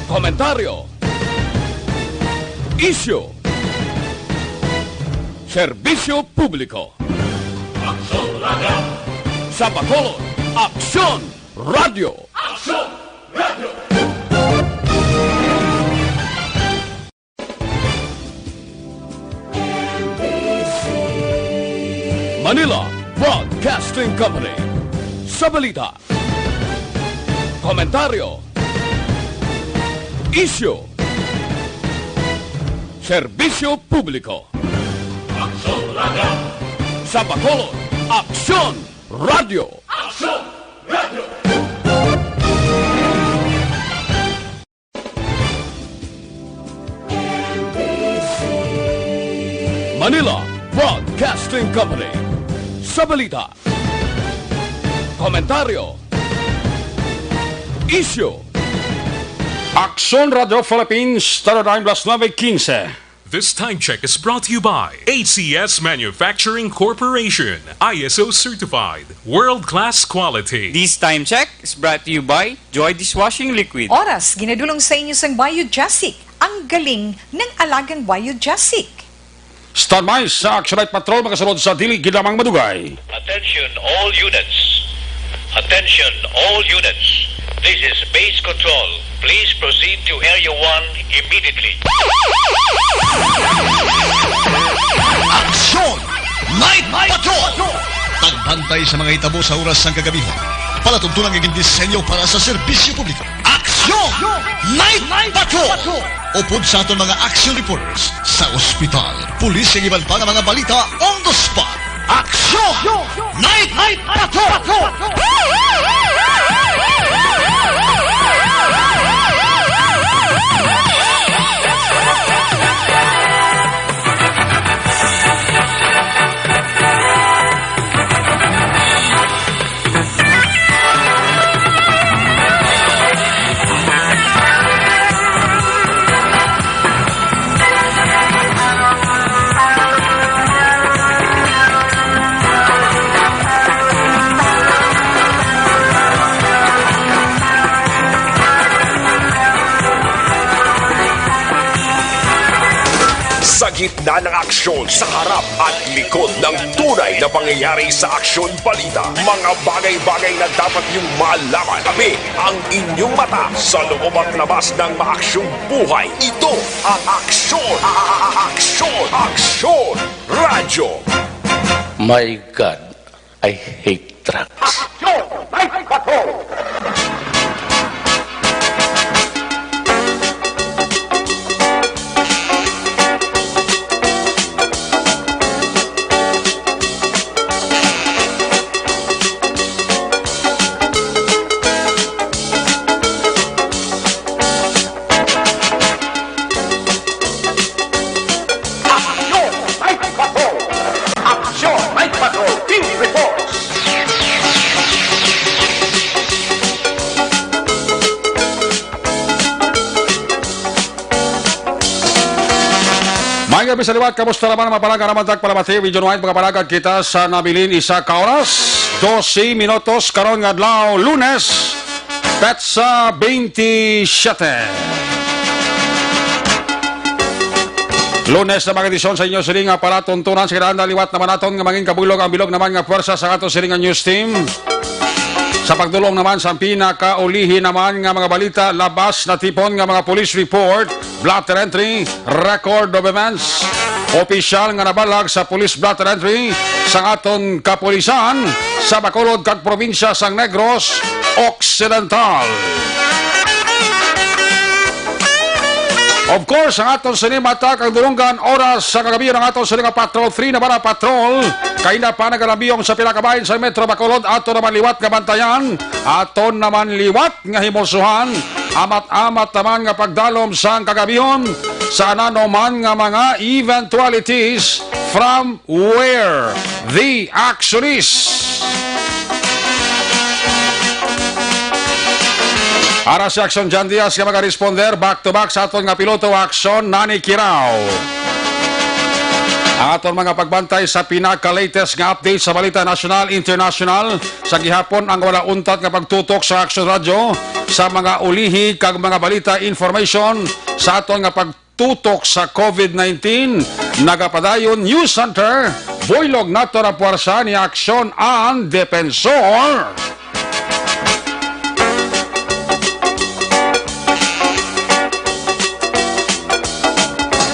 komentaryo, isyu, serbisyo publiko. Aksyon Radio! Sa Bacolod, Aksyon Radio! Aksyon Radio! Manila Broadcasting Company. Sa balita, komentaryo, isyu, serbisyo publiko. Aksyon Radio! Sa Bacolod, Aksyon Radio! Aksyon Radio! Manila Broadcasting Company. Sa balita, komentaryo, isyu, Aksyon Radio Philippines, Tara-Time +9:15. This time check is brought to you by ACS Manufacturing Corporation, ISO certified, world-class quality. This time check is brought to you by Joy Dishwashing Liquid. Oras, ginadulong sa inyo sang Biojasic. Ang galing ng alagang Biojasic. Standby sa Action Night Patrol, makasunod sa dili ginamang madugay. Attention all units. Attention all units. This is base control. Please proceed to Area 1 immediately. Aksyon! Night Patrol! Tagbantay sa mga hitabo sa oras ng kagabihan. Palatuntunan ng disenyo para sa serbisyo publiko. Aksyon! Night Patrol! Upod sa aton mga action reporters sa ospital, pulis ang iban pa ng mga balita on the spot. Aksyon! Night Patrol! Sa gitna ng aksyon, sa harap at likod ng tunay na pangyayari sa aksyon balita, mga bagay-bagay na dapat niyong malaman. Kami ang inyong mata sa loob at labas ng maaksyong buhay. Ito ang Aksyon! Aksyon Radio! My God, I hate trucks. Aksyon! Night Patrol! Mga gabi sa liwat, kamusta naman ang mapalaga naman tagpalamati? Video White, mga palagad kita sa nabilin isa ka oras, 12 minutos, karon nga adlaw, Lunes, petsa 27. Lunes na mga edisyon sa inyo siling nga para tuntunan sa kailangan liwat naman naton nga manging kabulog ang bilog naman nga puwersa sa ato siling nga news team. Sa pagdulong naman sa pinakaulihin naman nga mga balita, labas na tipon nga mga police report, blotter entry, record of events, opisyal nga nabalag sa police blotter entry sa aton kapulisan sa Bacolod kag probinsya sang Negros Occidental. Of course, ang aton sinimata kang dulunggan oras sa kagabi ng aton silinga Patrol 3 na bara patrol. Kaina pa nagalabiyong sa pinakabahin sa Metro Bacolod. Aton naman liwat nga bantayan. Aton naman liwat nga himulsuhan. Amat-amat naman nga pagdalom sa kagabihon sa nanoman nga mga eventualities from where the action is. Ara si Action Jan Diaz nga mag-responder back to back sa aton nga piloto action Nani Kirao. Ang aton mga pagbantay sa pinaka-latest nga update sa balita national, international. Sa gihapon ang wala untat nga pagtutok sa Action Radio sa mga ulihi kag mga balita information sa aton nga pagtutok sa COVID-19. Nagapadayon News Center, buylog nato na puwersa ni Action ang Defensor.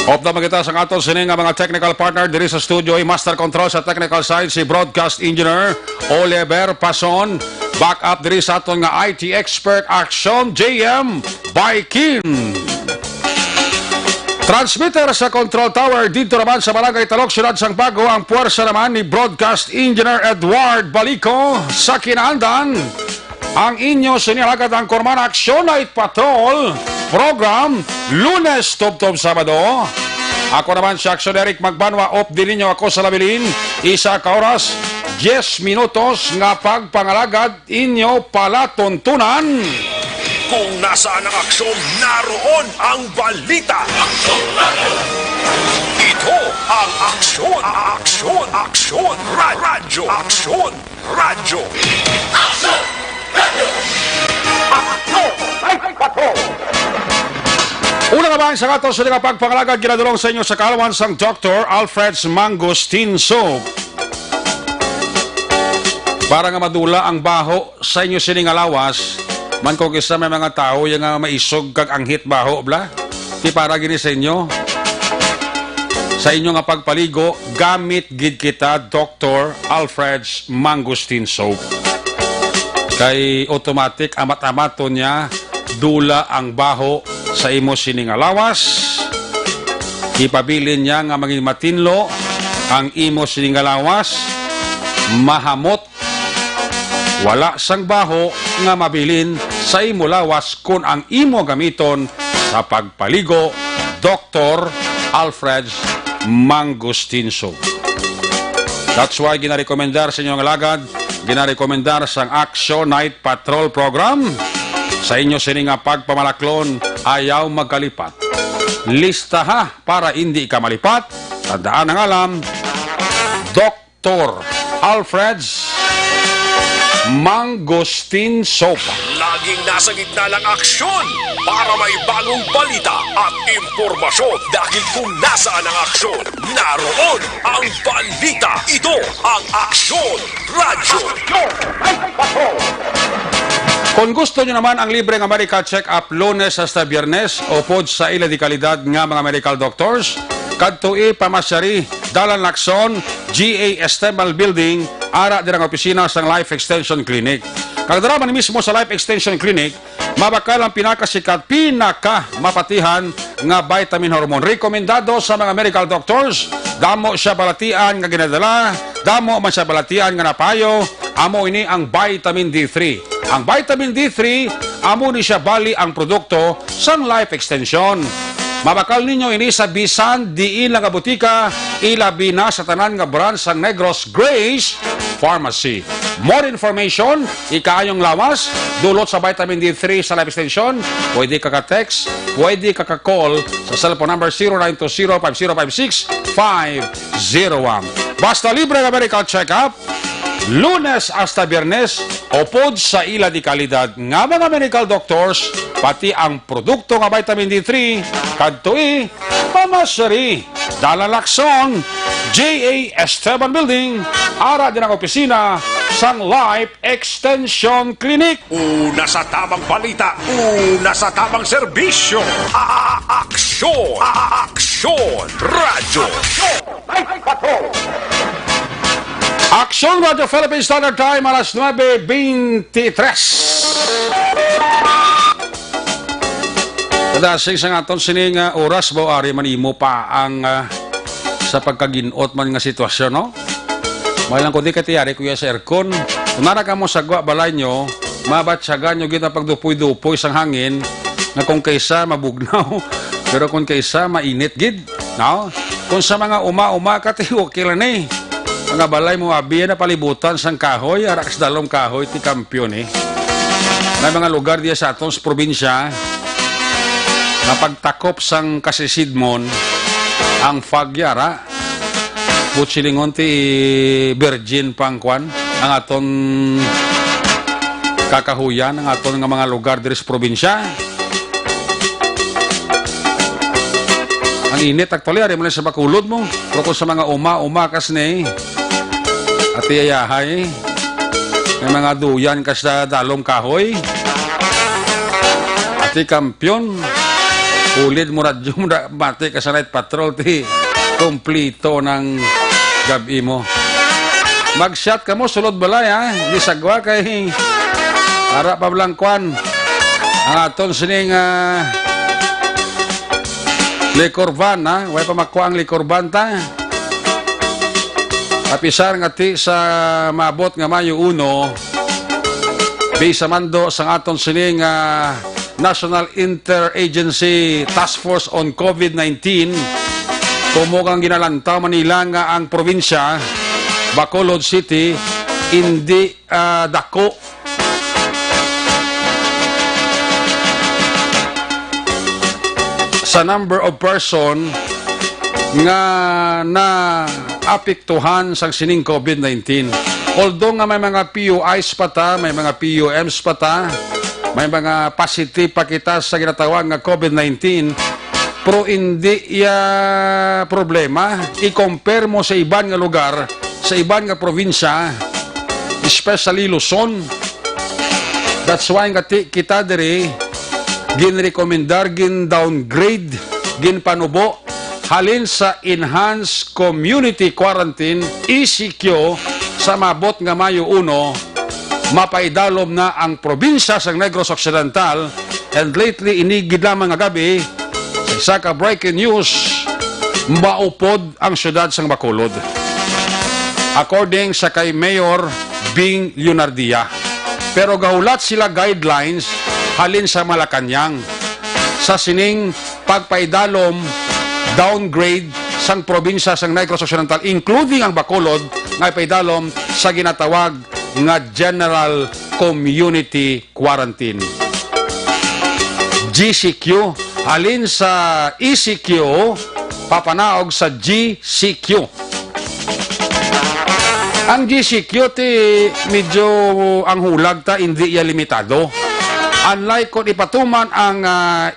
Opta magita sa aton sining nga mga technical partner diri sa studio ay Master Control sa technical side si Broadcast Engineer Oliver Pason. Back up diri sa aton nga IT expert Action JM Baikin. Transmitter sa control tower dito naman sa Barangay Talok, Syudad Sangbago, ang puwersa naman ni Broadcast Engineer Edward Balico sa kinaandan. Ang inyo sinilagad ang Korman Action Night Patrol program Lunes tub-tub Sabado. Ako naman si Action Eric Magbanwa, off din ninyo ako sa labilin. Isa ka oras, 10 minutos nga pagpangalagad inyo palatuntunan. Kung nasaan ang aksyon, naroon ang balita. Action Radio. Ito ang aksyon, aksyon, aksyon, radyo, aksyon, radyo. Action Radio. Una nga ba ang sangato sa nga pagpangalagad ginadulong sa inyo sa kaalawan sang Dr. Alfred's Mangosteen Soap. Para nga madula ang baho sa inyo sining alawas, man kung isa may mga tao yung nga maisog kag anghit baho, bla? Di para gini sa inyo. Sa inyo nga pagpaligo, gamit gid kita Dr. Alfred's Mangosteen Soap. Kay automatic amat-amato niya dula ang baho sa imo sining alawas. Ipabilin niya nga maging matinlo ang imo sining alawas, mahamot, wala sang baho nga mabilin sa imo lawas kung ang imo gamiton sa pagpaligo Dr. Alfred's Mangosteen Soap. That's why ginarekomendar sa inyong alagad, ginarekomendar sang Action Night Patrol Program. Sa inyo sining nga pagpamalaklon, ayaw magkalipat. Lista ha para hindi ka malipat. Tandaan ang alam, Dr. Alfred's Mangosteen Soap. Laging nasa gitna ng aksyon para may bagong balita at impormasyon. Dahil kung nasaan ang aksyon, naroon ang balita. Ito ang Aksyon Radio. Kung gusto nyo naman ang libreng medical check-up Lunes hasta Biyernes o pod sa ila di kalidad nga mga medical doctors, kadtoi pamasyari Dalan Lacson, GA Estemal Building, ara din ang opisina sang Life Extension Clinic. Kagdaraman mismo sa Life Extension Clinic, mabakal ang pinakasikat, mapatihan nga vitamin hormone. Rekomendado sa mga medical doctors, damo siya balatian nga ginadala, damo man siya balatian nga napayo, amo ini ang vitamin D3. Ang vitamin D3, amo ni siya bali ang produkto sa Life Extension. Mabakal ninyo ini sa bisan diin lang nga butika, ilabi na sa tanan nga brand sa Negros Grace Pharmacy. More information, ikaayong lawas, dulot sa vitamin D3 sa Life Extension, pwede ka ka-text, pwede ka ka-call sa cellphone number 0920-5056-501. Basta libre nga medical check-up, Lunes hasta Biyernes, upod sa ila di kalidad nga mga medical doctors, pati ang produkto nga vitamin D3, kadtoi, pamasyari, Dalan Lacson, GA Esteban Building, ara din ang opisina sang Life Extension Clinic. Una sa tamang balita, una sa tamang serbisyo. Aksyon! Aksyon! Radyo! Action Radio Philippine Standard Time, alas 9:23. Kadasig sa aton sining oras bo ari manimo pa ang sa pagkaginot man nga sitwasyon, no? May lang kundi katiyari kuya sa aircon. Kung nara ka mo sagwa balay nyo, mabatsyagan nyo gita pagdupoy-dupoy sang hangin na kung kaysa mabugnaw, pero kung kaysa mainit gid, no? Kung sa mga uma-uma kati okay lang eh. Mga balay mo abi na palibutan sang kahoy, araks dalom kahoy ti kampyon eh. May mga lugar diya sa atong probinsya na pagtakop sang kasisidmon ang fagyara Butsilingon ti virgin pangkwan ang aton kakahuyan ang aton nga mga lugar diri sa probinsya. Ang init actually ari man sa bakulod mo. Pero kung sa mga uma kas ni at iyayahay may mga duyan kas sa dalom kahoy. Ati kampyon ulid mo radyo mo mati ka sa night patrol ti komplito ng gabi mo. Mag-shot ka mo sulod balay ha. Di sagwa kay ara pa blangkwan ang aton sining likorban ha. Way pa makuha ang likorban ta. Apisar nga ti sa maabot nga Mayo 1 bisa mando sa aton sining National Interagency Task Force on COVID-19 kumugang ginalanta Manila nga ang probinsya Bacolod City hindi dako sa number of person nga na apektuhan sa sining COVID-19. Although nga may mga PUIs pa ta, may mga PUMs pa ta, may mga positive pa kita sa ginatawag nga COVID-19, pero hindi problema. I-compare mo sa iban nga lugar, sa iban nga probinsya, especially Luzon. That's why nga kita diri ginrekomendar, gin-downgrade, gin-panubo, halin sa Enhanced Community Quarantine, ECQ, sa mabot nga Mayo 1, mapaidalom na ang probinsya sa Negros Occidental and lately inigid lamang nga gabi sa isa ka breaking news maupod ang syudad sang Bacolod according sa kay Mayor Bing Leonardia. Pero gaulat sila guidelines halin sa Malacanang sa sining pagpaidalom downgrade sang probinsya sang Negros Occidental including ang Bacolod nga ipaidalom sa ginatawag nga General Community Quarantine. GCQ halin sa ECQ papanaog sa GCQ. Ang GCQ ti medyo ang hulag ta hindi ya limitado. Unlike kung ipatuman ang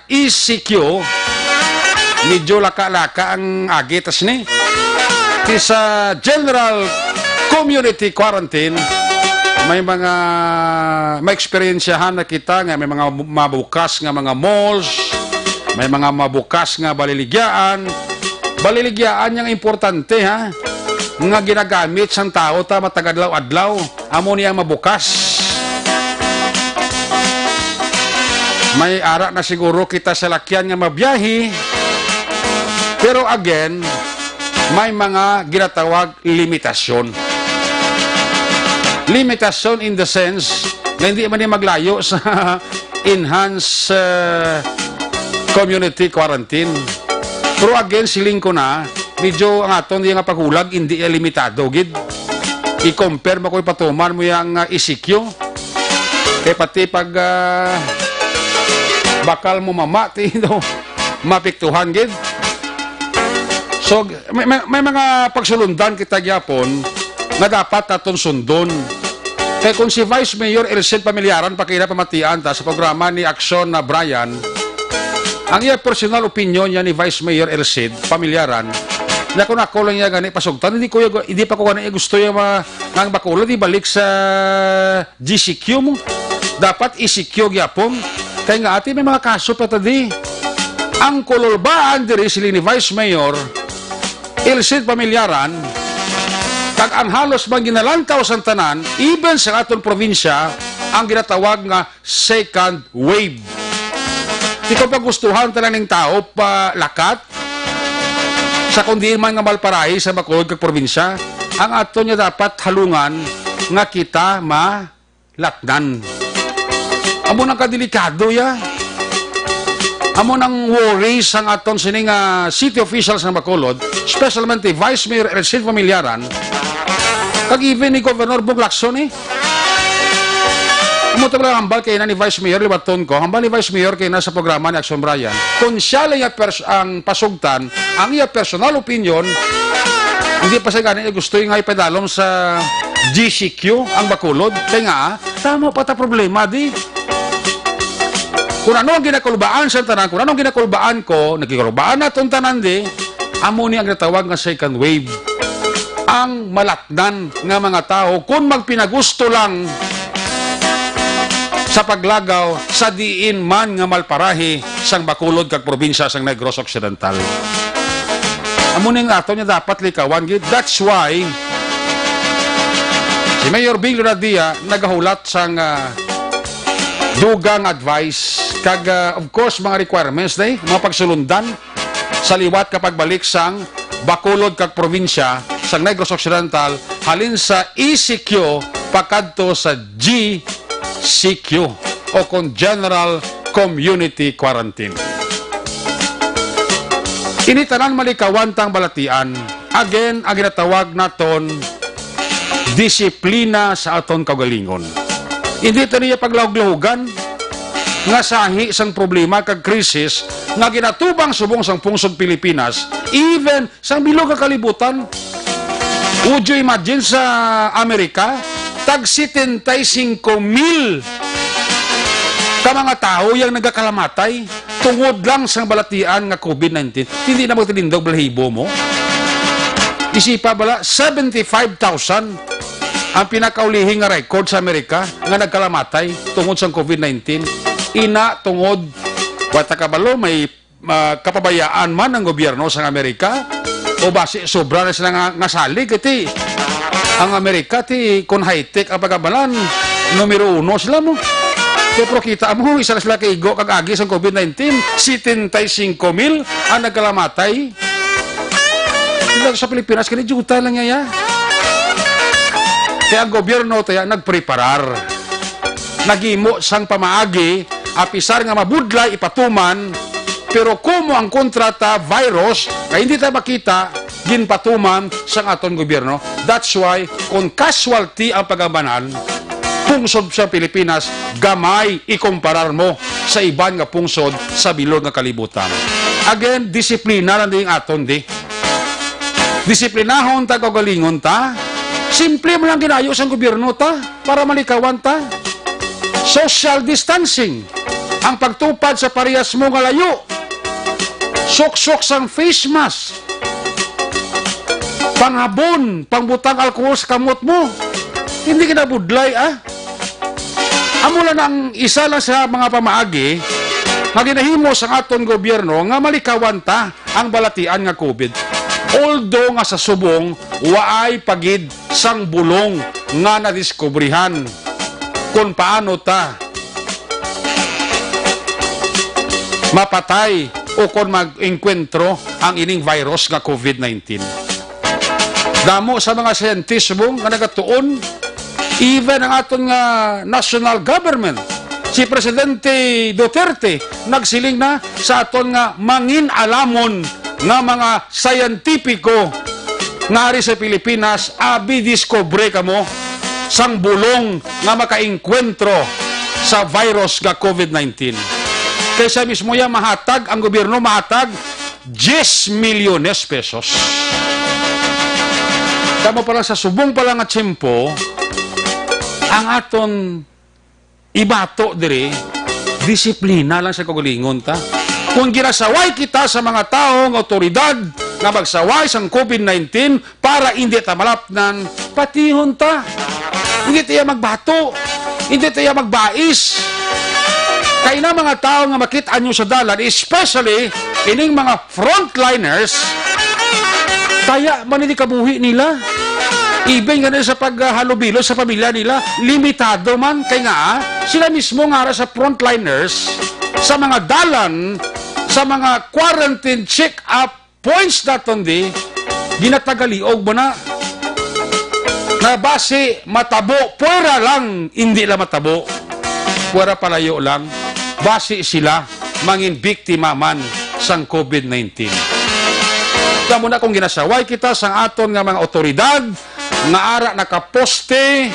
ECQ medyo laka-laka ang agitas ni. Ti sa General Community Quarantine may mga ma-experiensyahan na kita nga may mga mabukas nga mga malls, may mga mabukas nga baliligyaan. Baliligyaan yang importante ha nga ginagamit sang tao ta matagadlaw-adlaw. Amo niya mabukas. May ara na siguro kita sa lakyan nga mabiyahe. Pero again, may mga ginatawag limitasyon. Limitasyon in the sense na hindi man maglayo sa enhanced community quarantine. Pero again, siling ko na, medyo ang aton yung paghulag, hindi limitado. Gid. I-compare mo ko ipatuman mo yung ECQ. Kaya pati pag bakal mo mamati, mapiktuhan. Gid. So, may mga pagsulundan kita gyapon na dapat naton sundon. Kaya kung si Vice Mayor Elcid Pamilyaran pakita pamatian ta sa programa ni Aksyon na Brian, ang iya personal opinion niya ni Vice Mayor Elcid Pamilyaran, na kung ako lang niya gani pasugtan, hindi pa ko gani gusto yung mga Bacolod, ibalik sa GCQ mo. Dapat ECQ gyapon. Kaya nga ati may mga kaso pa tadi. Ang kululbaan diri sila ni Vice Mayor Elcid Pamilyaran, kag ang halos bang ginalantaw sa tanan, even sa aton probinsya, ang ginatawag nga second wave. Di ko pa gustuhan talang ng tao pa lakat sa kundi man nga malparay sa Bacolod kag probinsya, ang aton niya dapat halungan nga kita malatnan. Amo nang kadelikado ya. Amo nang worries ang aton sining city officials ng Bacolod, especially Vice Mayor Elcid Pamilyaran, kag even ni Governor Bong Lacson Amo tabla hambal kay na ni Vice Mayor libaton ko, hambal ni Vice Mayor kay na sa programa ni Aksyon Brian. Kung siya lang ang pasugtan, ang iya personal opinion, Hindi pa sa ganun gusto yung ipadalom sa GCQ ang Bacolod. Kaya nga, tama pa ta problema di. Kung ano ang ginakulbaan sa tanan, kung ano ang ginakulbaan ko, nagikulbaan na itong tanan di, amo ni ang natawag nga second wave. Ang malatnan nga mga tao, kung magpinagusto lang sa paglagaw sa diin man nga malparahi sang Bacolod kag probinsya sang Negros Occidental. Amo ning ato niya dapat likawan gid. That's why si Mayor Bing Lonadia nagahulat sang dugang advice kag of course mga requirements day mga pagsulundan sa liwat kapag balik sang Bacolod kag probinsya sang Negros Occidental halin sa ECQ pakadto sa GCQ o kon General Community Quarantine. Initanan malikawan tang balatian. Again, ang ginatawag naton disiplina sa aton kagalingon. Hindi ito niya paglahog-lahugan nga sahi sang problema kag krisis nga ginatubang subong sang pungsod Pilipinas, even sang bilog nga kalibutan. Would you imagine sa Amerika, tag 75,000 ka mga tao yung nagakalamatay tungod lang sa balatian nga COVID-19. Hindi na magtilindog balahibo mo. Isipa bala, 75,000 ang pinakaulihing nga record sa Amerika nga nagkalamatay tungod sa COVID-19. Ina tungod, wata kabalo, may kapabayaan man ng gobyerno sa Amerika o basi sobra na sila nga salig. Iti, ang Amerika, ti, kung high-tech ang pagkabalan, numero 1 sila mo. Pero kita mo, isa na sila kaigo kag agi sa COVID-19, 75,000 ang nagkalamatay. Sa Pilipinas, kani juta lang niya. Kaya ang gobyerno tayo nagpreparar. Nagimo sang pamaagi, apisar nga mabudlay, ipatuman, pero kumo ang kontrata, virus, na hindi tayo makita, ginpatuman sang aton gobyerno. That's why, kung casualty ang pagabanan, pungsod sa Pilipinas, gamay ikumparar mo sa iban nga pungsod sa bilog nga kalibutan. Again, disiplina lang din aton di. Disiplinahon ta kagalingon ta. Simple mo lang ginayo sa gobyerno ta para malikawan ta. Social distancing. Ang pagtupad sa parehas mo nga layo. Sok-sok sang face mask. Panghabon, pangbutang alkohol sa kamot mo. Hindi kinabudlay Amo lang ang isa lang sa mga pamaagi nga ginahimo sa aton gobyerno nga malikawan ta ang balatian nga COVID. Although nga sa subong waay pagid sang bulong nga nadiskubrihan kung paano ta mapatay o kung mag-enkwentro ang ining virus nga COVID-19. Damo sa mga scientismo nga nagatuon, even ang aton nga national government, si Presidente Duterte, nagsiling na sa aton nga mangin alamon nga mga scientifico nga ari sa Pilipinas, abi diskobre kamo sang bulong nga makaengkwentro sa virus nga COVID-19. Kaysa mismo ya mahatag, ang gobyerno mahatag 10 milyones pesos. Tama pa lang sa subong pa lang at tiyempo, ang aton ibato dire, disiplina lang sa kagalingon ta. Kung ginasaway kita sa mga taong otoridad na magsaway sa COVID-19 para hindi ta malapnan, patihon ta. Hindi tayo magbato, hindi tayo magbais. Kaya na mga tao nga makita nyo sa dalan, especially ining mga frontliners, kaya manilikabuhi nila. Even nga sa paghalubilo sa pamilya nila, limitado man. Kaya nga, sila mismo nga sa frontliners, sa mga dalan, sa mga quarantine check-up points naton di, ginatagaliog mo na base matabo, puwera lang, hindi lang matabo, puwera palayo lang, base sila mangin biktima man sang COVID-19. Kaya muna kung ginasaway kita sa aton nga mga otoridad, nga ara nakaposte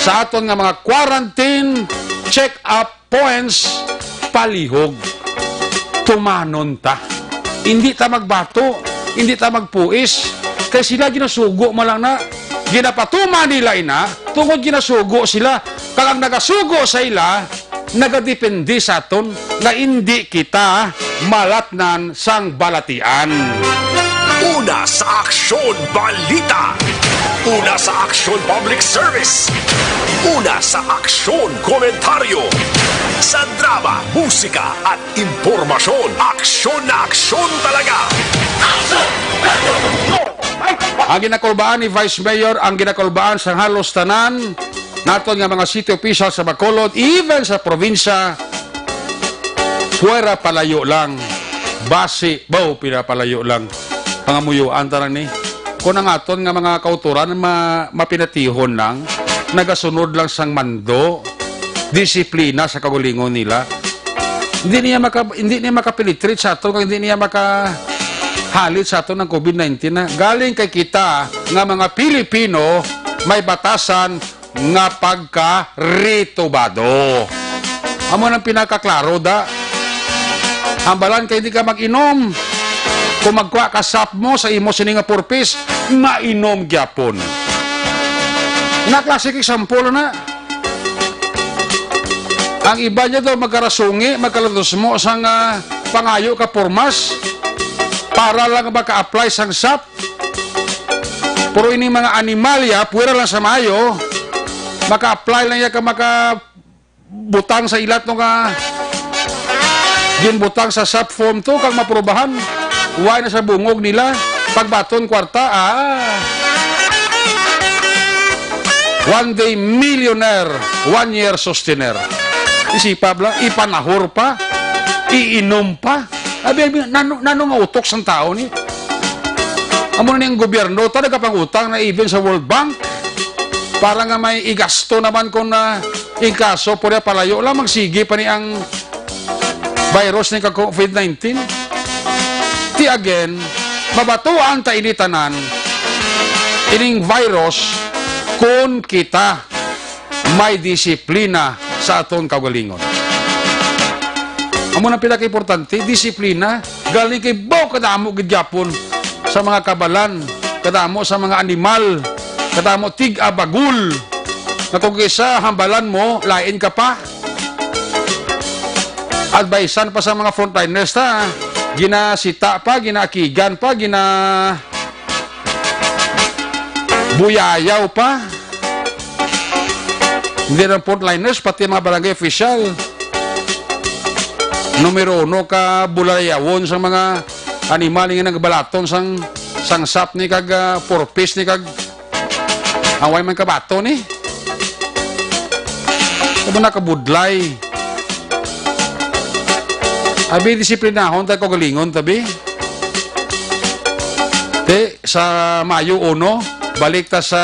sa aton nga mga quarantine check-up points, palihog, tumanon ta. Hindi ta magbato, hindi ta magpuis, Kay sila ginasugo malang na ginapatuma nila ina tungod ginasugo sila kag ang nagasugo sa ila nagadepende sa aton nga hindi kita malatnan sang balatian. Una sa Aksyon Balita. Una sa Aksyon Public Service. Una sa Aksyon Komentaryo. Sa drama, musika at impormasyon. Aksyon na aksyon talaga. Ang ginakulbaan ni Vice Mayor, ang ginakulbaan sa halos tanan naton nga mga city official sa Bacolod, even sa probinsya, puwera palayo lang. Base, baw, pinapalayo lang. Pangamuyuan tanan ni. Kung ang aton nga mga kauturan mapinatihon lang, nagasunod lang sang mando, disiplina sa kagulingon nila. Hindi niya makapilitrit sa aton, hindi niya makahalit sa aton ng COVID-19 na galing kay kita nga mga Pilipino may batasan nga pagka-ritubado. Amo nang pinakaklaro da. Ambalan kay di ka mag-inom. Kung magkwa ka sap mo sa imo sininga purpose, mainom gyapon. Na klasik example na. Ang iba niya daw magkarasungi, magkalados mo sang pangayo ka pormas para lang maka-apply sang sap. Pero ini mga animalya, puwera lang sa mayo, maka-apply lang ya ka makabutang sa ilat nung ginbutang sa sap form to kag maprobahan. Uway na sa bungog nila. Pagbaton kwarta, one day millionaire, 1 year sustainer. Isipab lang, ipanahor pa, iinom pa. Abi, nanong utok sa tao ni? Amo na niyang gobyerno, talaga pang utang na even sa World Bank. Para nga may igasto naman kung inkaso, pura palayo lang, magsige pa ni ang virus ni COVID-19. Ti again, mabatuan ta initanan ining virus kung kita may disiplina sa aton kagalingon. Amo na pinaka-importante, disiplina, galing kay baw kadamo gidyapon sa mga kabalan, kadamo sa mga animal, kadamo tig-abagul, na kung isa hambalan mo, lain ka pa. Advisean pa sa mga frontliners ta, ginasita pa, ginakigan pa, buyayaw pa. Hindi ng frontliners, pati mga barangay official. Numero 1 ka bulayawon sa mga animal nga nagbalaton sang sap ni kag porpoise ni kag away man kabato ni. Kamo nakabudlay. Abi disiplinahon tayo kagalingon tabi. Sa Mayo 1, balik ta sa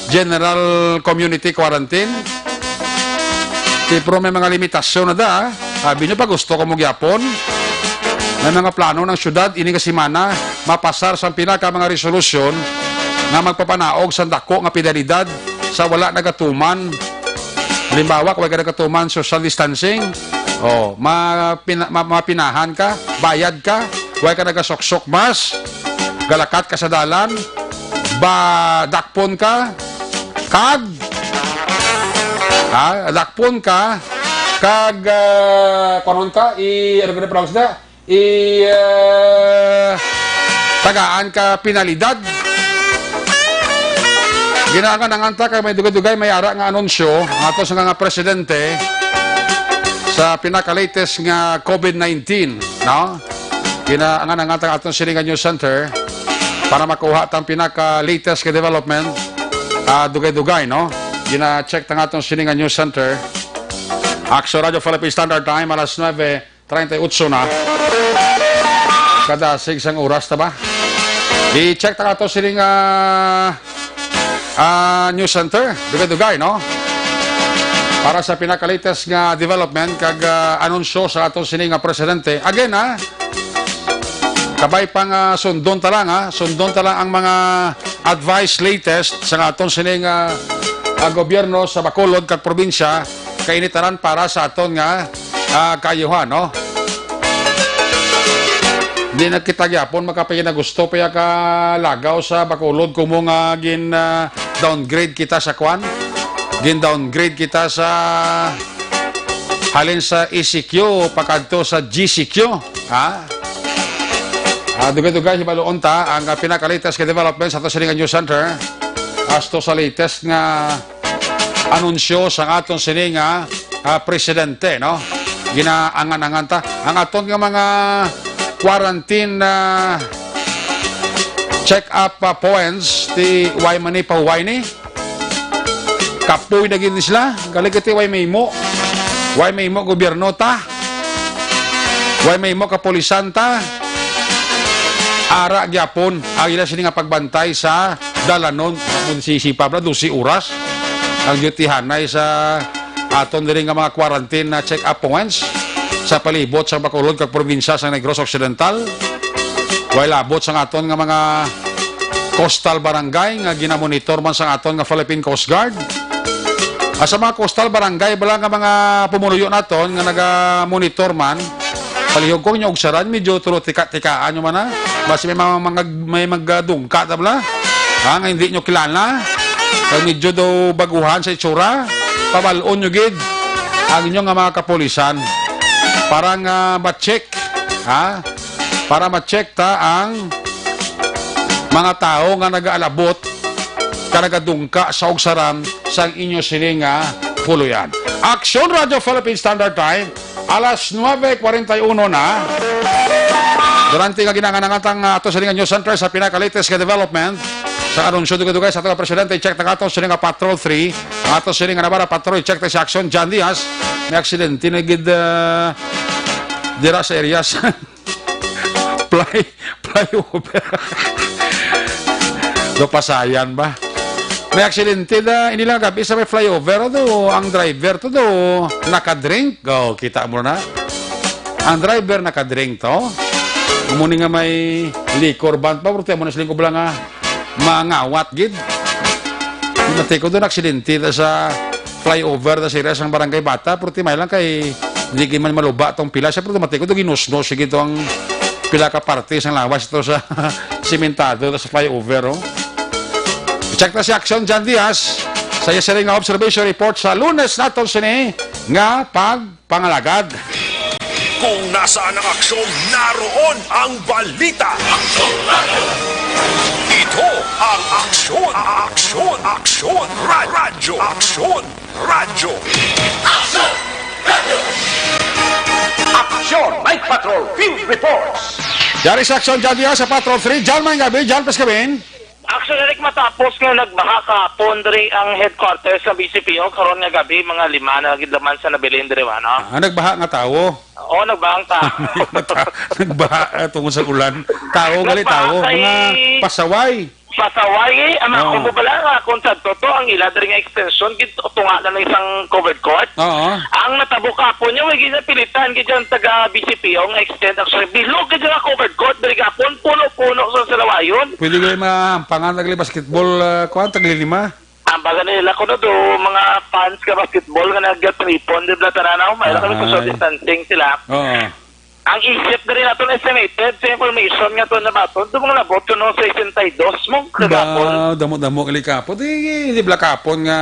General Community Quarantine. Pero may mga limitasyon na da. Sabi niyo pa gusto ko magyapon. May mga plano ng syudad, ini kasimana, mapasar sa pinaka mga resolusyon na magpapanaog sa dako nga penalidad sa wala nagatuman. Halimbawa, kung wala nagatuman, social distancing, mapinahan ka, bayad ka, wala ka nagasoksok mas, galakat ka sa dalan, dakpon ka, kag, dakpon ka, kag, karon ka, tagaan ka penalidad. Ginaanga ng anta kay may dugay-dugay may ara nga anunsyo ato sa nga presidente sa pinaka-latest nga COVID-19, no? Ginaanga ng anta atong Silingan News Center para makuha tang pinaka-latest nga development dugay-dugay, no? Gina-check tang atong Silingan News Center. Akso Radio Philippine Standard Time alas 9:38 na. Kada sigsang oras ta ba? I-check tang atong Silingan News Center, dugay-dugay, no? Para sa pinaka-latest nga development kag anunsyo sa atong sining nga presidente. Again, kabay pang sundon ta lang, sundon ta lang ang mga advice latest sa atong sining gobyerno sa Bacolod kag probinsya kainitaran para sa aton nga kayuhan, no? Di nagkita gyapon makapay na gusto pa ka lagaw sa Bacolod kung mo nga gin downgrade kita sa kwan. Gin downgrade kita sa halin sa ECQ pakadto sa GCQ. Ha? Dugay-dugay hibaloon ta ang pinaka-latest nga development sa ato sininga News Center. Asto sa latest nga anunsyo sa aton sininga presidente, no? Ginaangan-angan ta ang aton nga mga quarantine check-up points ti way mani pa way ni kapoy na gini sila galigati way may mo gobyerno ta way may mo kapolisan ta ara gyapon ang ila sini nga pagbantay sa dalanon munisipyo pa 12 oras ang dutihanay sa aton diri nga mga quarantine na check-up points sa palibot sa Bacolod kag probinsya sa Negros Occidental. Way labot sa aton nga mga coastal barangay nga ginamonitor man sa aton nga Philippine Coast Guard. Sa mga coastal barangay bala nga mga pumuluyo naton nga naga-monitor man palihog ko nya og saran medyo tulo tika-tikaan nyo man na. Basi may magdungka ta bala. Nga hindi nyo kilala. Kag medyo daw baguhan sa itsura. Pabalon nyo gid ang inyong nga mga kapolisan. Para nga ma-check, para ma-check ta ang mga tao nga nag-aalabot ka nagadungka sa ogsaran sa inyo sini nga puluyan. Action Radio Philippine Standard Time, alas 9:41 na. Durante nga ginanganangatang ato sa News Center sa pinaka-latest nga development sa anunsyo dugay-dugay sa ato presidente, check na ato sa Patrol 3, ato sa Navarra Patrol, check ta si Action John Diaz. May aksidente na gid dira sa areas flyover do pasayan ba may aksidente na inilang gabi sa may flyover do ang driver to do nakadrink kita mo na ang driver nakadrink to umuni nga may liquor band pa pero mo na siling ko bala nga mangawat gid natay ko do aksidente sa flyover sa areas ng barangay Bata pero may lang kay hindi man maluba tong pila. Siyempre tumatay ko ito ginusnos. Sige ito ang pila ka parte sa lawas ito sa simentado sa flyover. Oh. Check na si Action John Diaz. Saya sa ring observation report sa Lunes naton sini nga pagpangalagad. Kung nasaan ang aksyon, naroon ang balita. Aksyon Radio! Ito ang aksyon! Aksyon! Radyo! Aksyon! Radyo! Action! Radio! Aksyon! Night Patrol Field Reports! Yari sa Action John Diaz sa Patrol 3. Jan man gabi. Jan pas kabin. Action Eric matapos nga nagbaha kahapon diri ang headquarters sa BCPO karon nga gabi mga 5 na gidlaman sa nabilin diri ano. Nagbaha nga tao. Oo, nagbahang tao. Nagbaha tungod sa ulan. Tao gali tao. Mga pasaway. Pasaway ama ko bala nga kung sa toto ang ila diri nga extension gid tunga na ng isang covered court. Oo. Ang natabo kapon nya way ginapilitan gid ang taga BCPO nga extend actually bilog gid nga covered court diri kapon puno-puno sa salawayon. Pwede kayo maampangan nagli basketball kuan tagli 5. Ang baga nila ko do mga fans ka basketball nga nag-tripon di ba taranaw may kami social distancing sila. Oo. Ang isip na rin natin estimated sa information nga to na baton, ito mga nabot ko no 62 mong kagapon. Damo-damo kali kapon. Di bala kapon nga,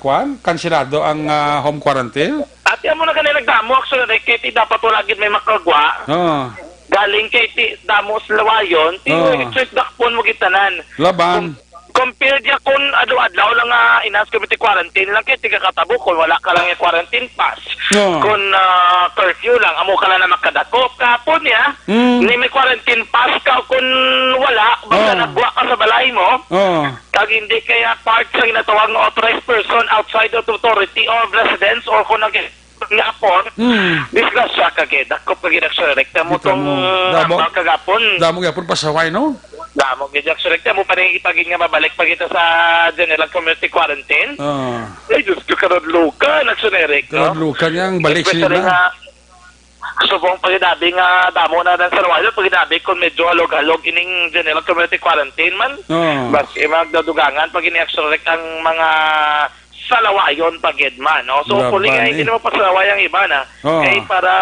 kuan, kansilado ang home quarantine. At yan mo na kanina nagdamo, actually, kaya ti dapat ulagid may makagwa. Oo. Galing kay ti damo sa lawayon, ti electric dakpon mo gitanan. Laban. Compared ya kung adlaw lang nga inas community quarantine lang kay tiga katabo kung wala ka lang yung quarantine pass. Kung curfew lang amo ka lang na makadakop kapon ya. Ni may quarantine pass ka kung wala basta nagwa ka sa balay mo. Kag hindi kaya part sa ginatawag nga authorized person outside of authority or residence or kung ngapon disgrasya ka kay dakop ka gid rekta mo tong kagapon. Damo gyapon pasaway no. Damo gid rekta mo pa rin ipagin nga mabalik pa kita sa general community quarantine. Ay Diyos ko karod luka nagsunerik no. Karod luka niyang balik sila. Subong paginabi nga damo na sa Rawayo paginabi kung medyo halog-halog ining general community quarantine man. Bas magdadugangan pag ini-extract ang mga salawayon pagid man no. So puli nga hindi mo pa salaway ang iba na. Kay para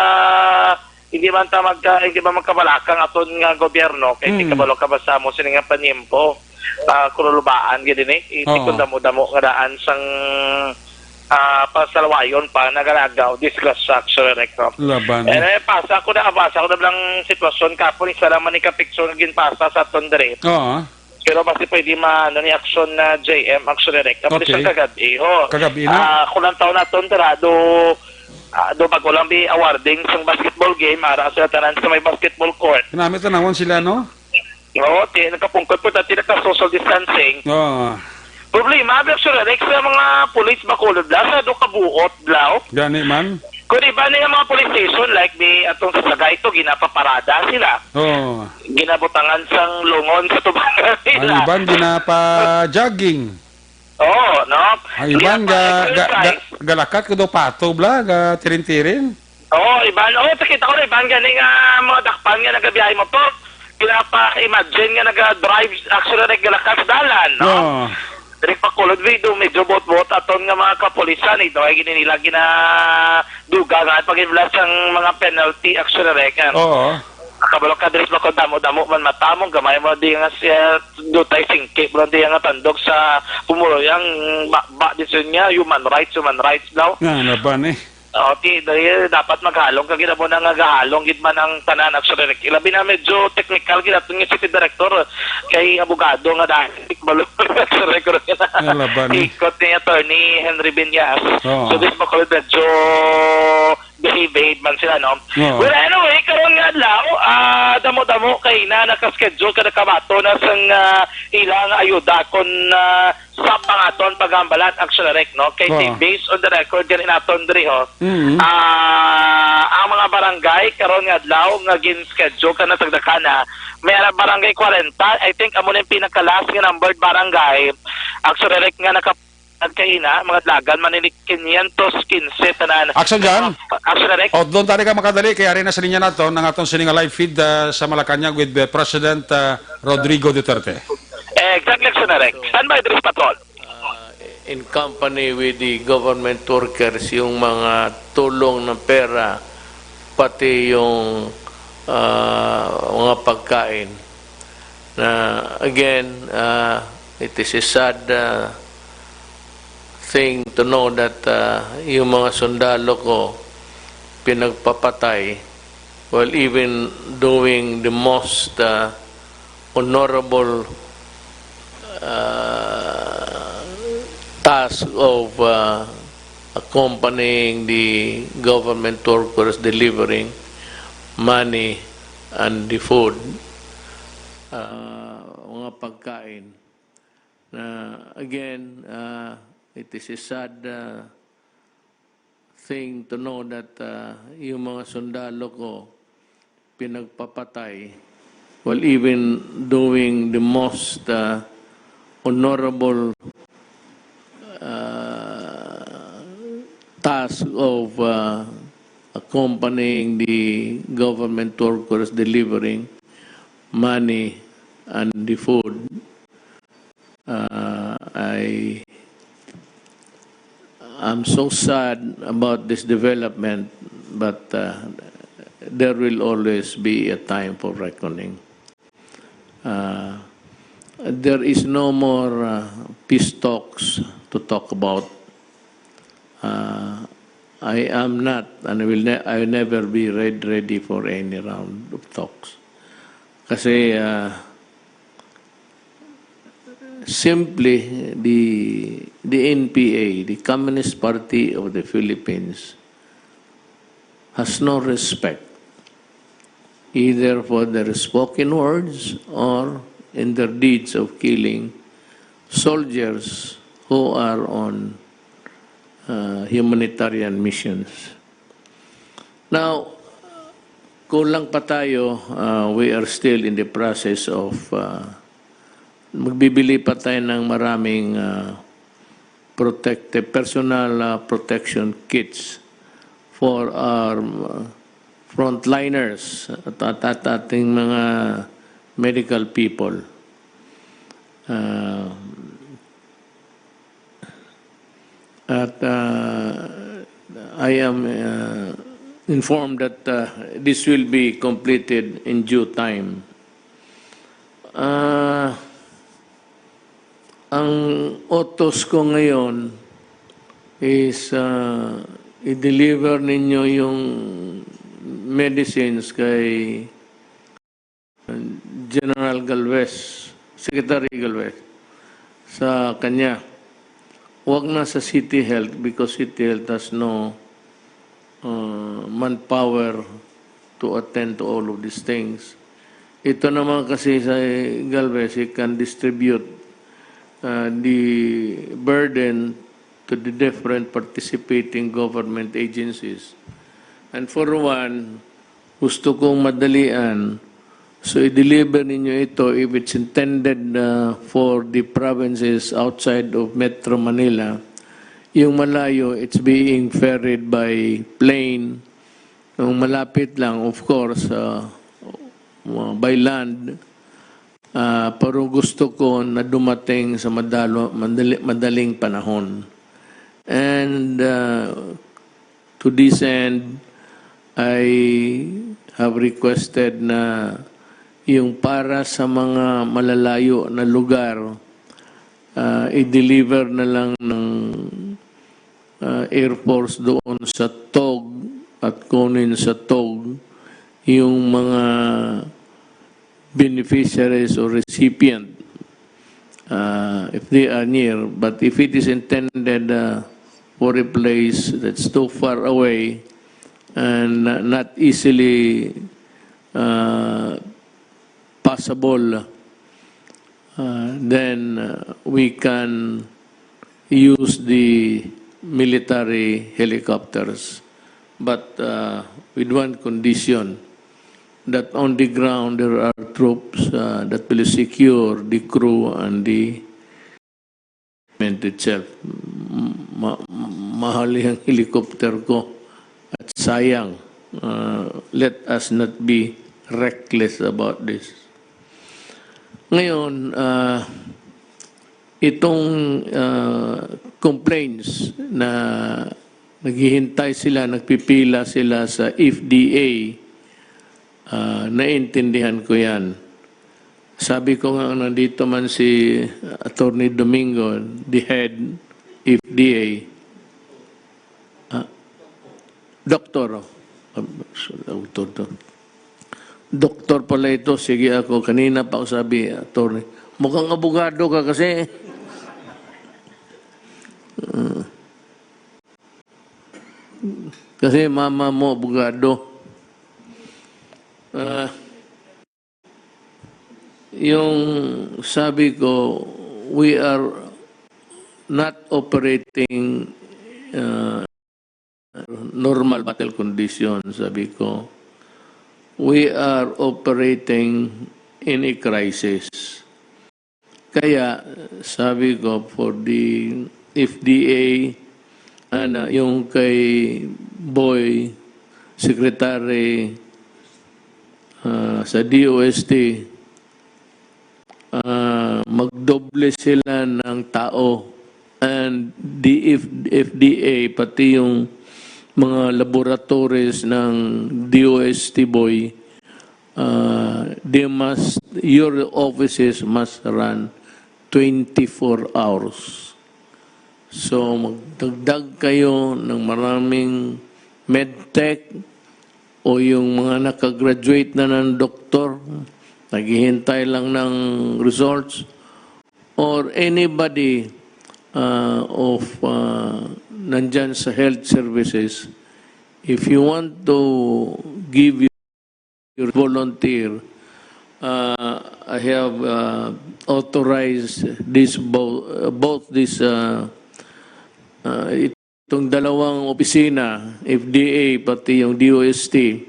hindi man magkabalakang aton nga gobyerno kay ti kabalo ka basta mo sini nga panimpo kululubaan gid ni iti kun damo nga daan sang pasalwayon pa nagalagaw disconstruction recto. Laban. Pasa ko na lang sitwasyon kapon isa lang man ni kapicture nga ginpasa sa aton dire. Oo. Pero basta pwede ni action na JM action direct. Tapos Okay. isang kagabi ho. Kagabi na? Kulang taon na aton tara do pag walang bi awarding sa basketball game ara sa tanan sa may basketball court. Kinamit na naman sila, no? Oo, nakapungkot po dati naka-social distancing. Oo. Problema, sure, sa mga pulis bakulod la, sa do kabuot lao. Gani man. Kung iba na yung mga police station, like may atong sasagay ito, ginapaparada sila. Oo. Ginabutangan sang lungon sa tubangan Ang nila. iban, ginapa-jogging. Oo, no? Ang iban, Ginapa-exercise. galakat ko do pato, bla, tirin-tirin. Oo, iban. Oo, nakita ko na iban ganing mga dakpan nga nagabiyahe mo to. Pinapa-imagine nga nag-drive, actually naggalakas dalan, no? Oo. Direk pa kulod video, medyo bot-bot aton nga mga kapulisan, ito ay gininila ginaduga nga pag-iblas ang mga penalty, actually rekan. Oo. Kabalo ka diri ko damo-damo man matamong gamay mo di nga siya dutay singkip bro di nga tandog sa pumuluyang ba di niya human rights daw. Nga, laban eh. Okay, dahil dapat maghalong kag mo na nga gahalong gid man ang tanan actually ilabi na medyo technical gid atong city director kay abogado nga dahil balo record Nga, laban eh. ikot ni attorney Henry Binyas. Oo. So this mo medyo behave man sila, no? Oo. Well, anyway, karon nga adlaw, damo-damo kay na nakaschedule kada kabato na sang ilang ayuda kon sa pangaton pagambalat actually no? Kay Oo. based on the record ganin naton diri ho. Mhm. Ang mga barangay karon nga adlaw nga gin-schedule kana tagdakana, may barangay 40, I think amo na yung pinakalas nga numbered barangay. Actually nga nagkaina, mga dlagan, manilik 515 tanan. Action dyan. Action direct. O, doon tayo ka makadali. Kaya rin na sa linya nato ng atong sininga live feed sa Malacanang with President Rodrigo Duterte. Exactly, action direct. Stand by, Dris Patrol. In company with the government workers, yung mga tulong ng pera, pati yung mga pagkain. Na again, it is a sad thing to know that yung mga sundalo ko pinagpapatay while even doing the most honorable task of accompanying the government workers delivering money and the food, mga pagkain. Again, it is a sad thing to know that yung mga sundalo ko pinagpapatay while even doing the most honorable task of accompanying the government workers delivering money and the food. I'm so sad about this development, but there will always be a time for reckoning. There is no more peace talks to talk about. I am not, and I will never be ready for any round of talks. Kasi simply the NPA, the Communist Party of the Philippines, has no respect either for their spoken words or in their deeds of killing soldiers who are on humanitarian missions. Now, kulang pa tayo, we are still in the process of magbibili pa tayo ng maraming personal protection kits for our frontliners at ating mga medical people. I am informed that this will be completed in due time. Ang utos ko ngayon is i-deliver ninyo yung medicines kay General Galvez, Secretary Galvez, sa kanya. Huwag na sa City Health because City Health has no manpower to attend to all of these things. Ito naman kasi sa Galvez, he can distribute the burden to the different participating government agencies. And for one, gusto kong madalian, so i-deliver ninyo ito if it's intended for the provinces outside of Metro Manila. Yung malayo, it's being ferried by plane. Yung malapit lang, of course, by land. Pero gusto ko na dumating sa madaling panahon. And to this end, I have requested na yung para sa mga malalayo na lugar, i-deliver na lang ng Air Force doon sa TOG at kunin sa TOG yung mga beneficiaries or recipient if they are near. But if it is intended for a place that's too far away and not easily possible, then we can use the military helicopters, but with one condition, that on the ground there are troops that will secure the crew and the equipment itself. Mahal yung helicopter ko at sayang. Let us not be reckless about this. Ngayon, itong complaints na naghihintay sila, nagpipila sila sa FDA, naintindihan ko yan. Sabi ko nga, nandito man si Attorney Domingo, the head FDA, doktor pala ito, sige ako, kanina pa ako sabi, Attorney, mukhang abogado ka kasi. Kasi mama mo, abogado. Yung sabi ko, we are not operating normal battle conditions, sabi ko. We are operating in a crisis. Kaya, sabi ko, for the FDA, yung kay Boy, Secretary sa DOST, magdoble sila ng tao, and the FDA, pati yung mga laboratories ng DOST Boy, your offices must run 24 hours. So, magdagdag kayo ng maraming medtech o yung mga nakagraduate na ng doktor, naghihintay lang ng results, or anybody nandyan sa health services, if you want to give your volunteer, I have authorized this both this itong dalawang opisina, FDA pati yung DOST,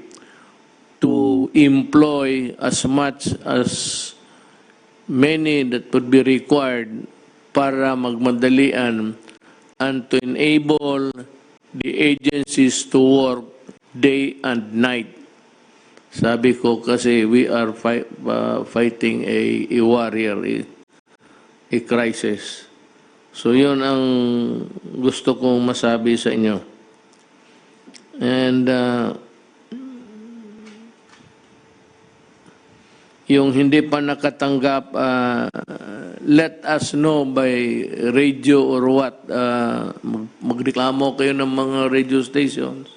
to employ as much as many that would be required para magmadalian and to enable the agencies to work day and night. Sabi ko kasi we are fighting a warrior, a crisis. So yun ang gusto kong masabi sa inyo. And yung hindi pa nakatanggap, let us know by radio or what. Magreklamo kayo ng mga radio stations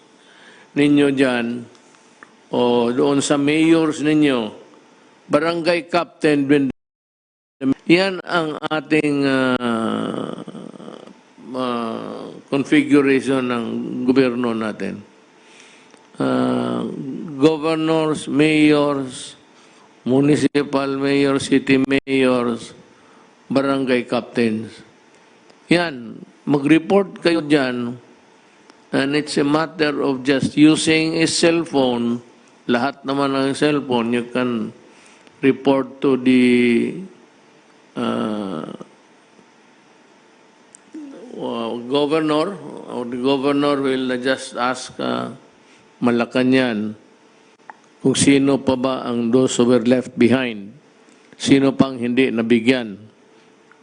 ninyo dyan o doon sa mayors ninyo, barangay captain, yan ang ating configuration ng gobyerno natin. Governors, mayors, municipal mayors, city mayors, barangay captains. Yan, mag-report kayo dyan. And it's a matter of just using a cellphone. Lahat naman ng cellphone, you can report to the governor, or the governor will just ask Malacanang kung sino pa ba ang those who were left behind. Sino pang hindi nabigyan.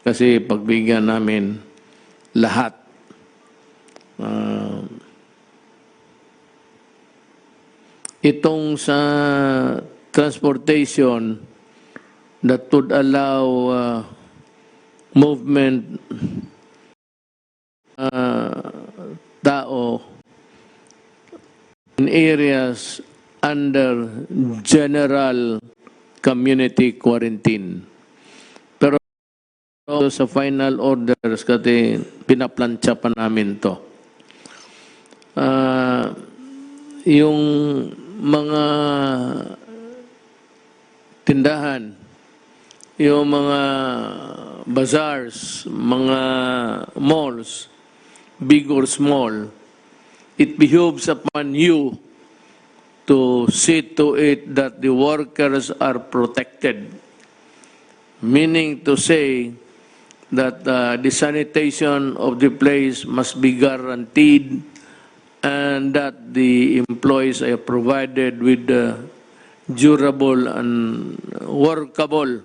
Kasi pagbigyan namin lahat. Itong sa transportation that would allow movement tao in areas under general community quarantine. Pero sa final orders, kasi pinaplansya pa namin to. Yung mga tindahan, yung mga bazaars, mga malls, big or small, it behoves upon you to see to it that the workers are protected. Meaning to say that the sanitation of the place must be guaranteed and that the employees are provided with durable and workable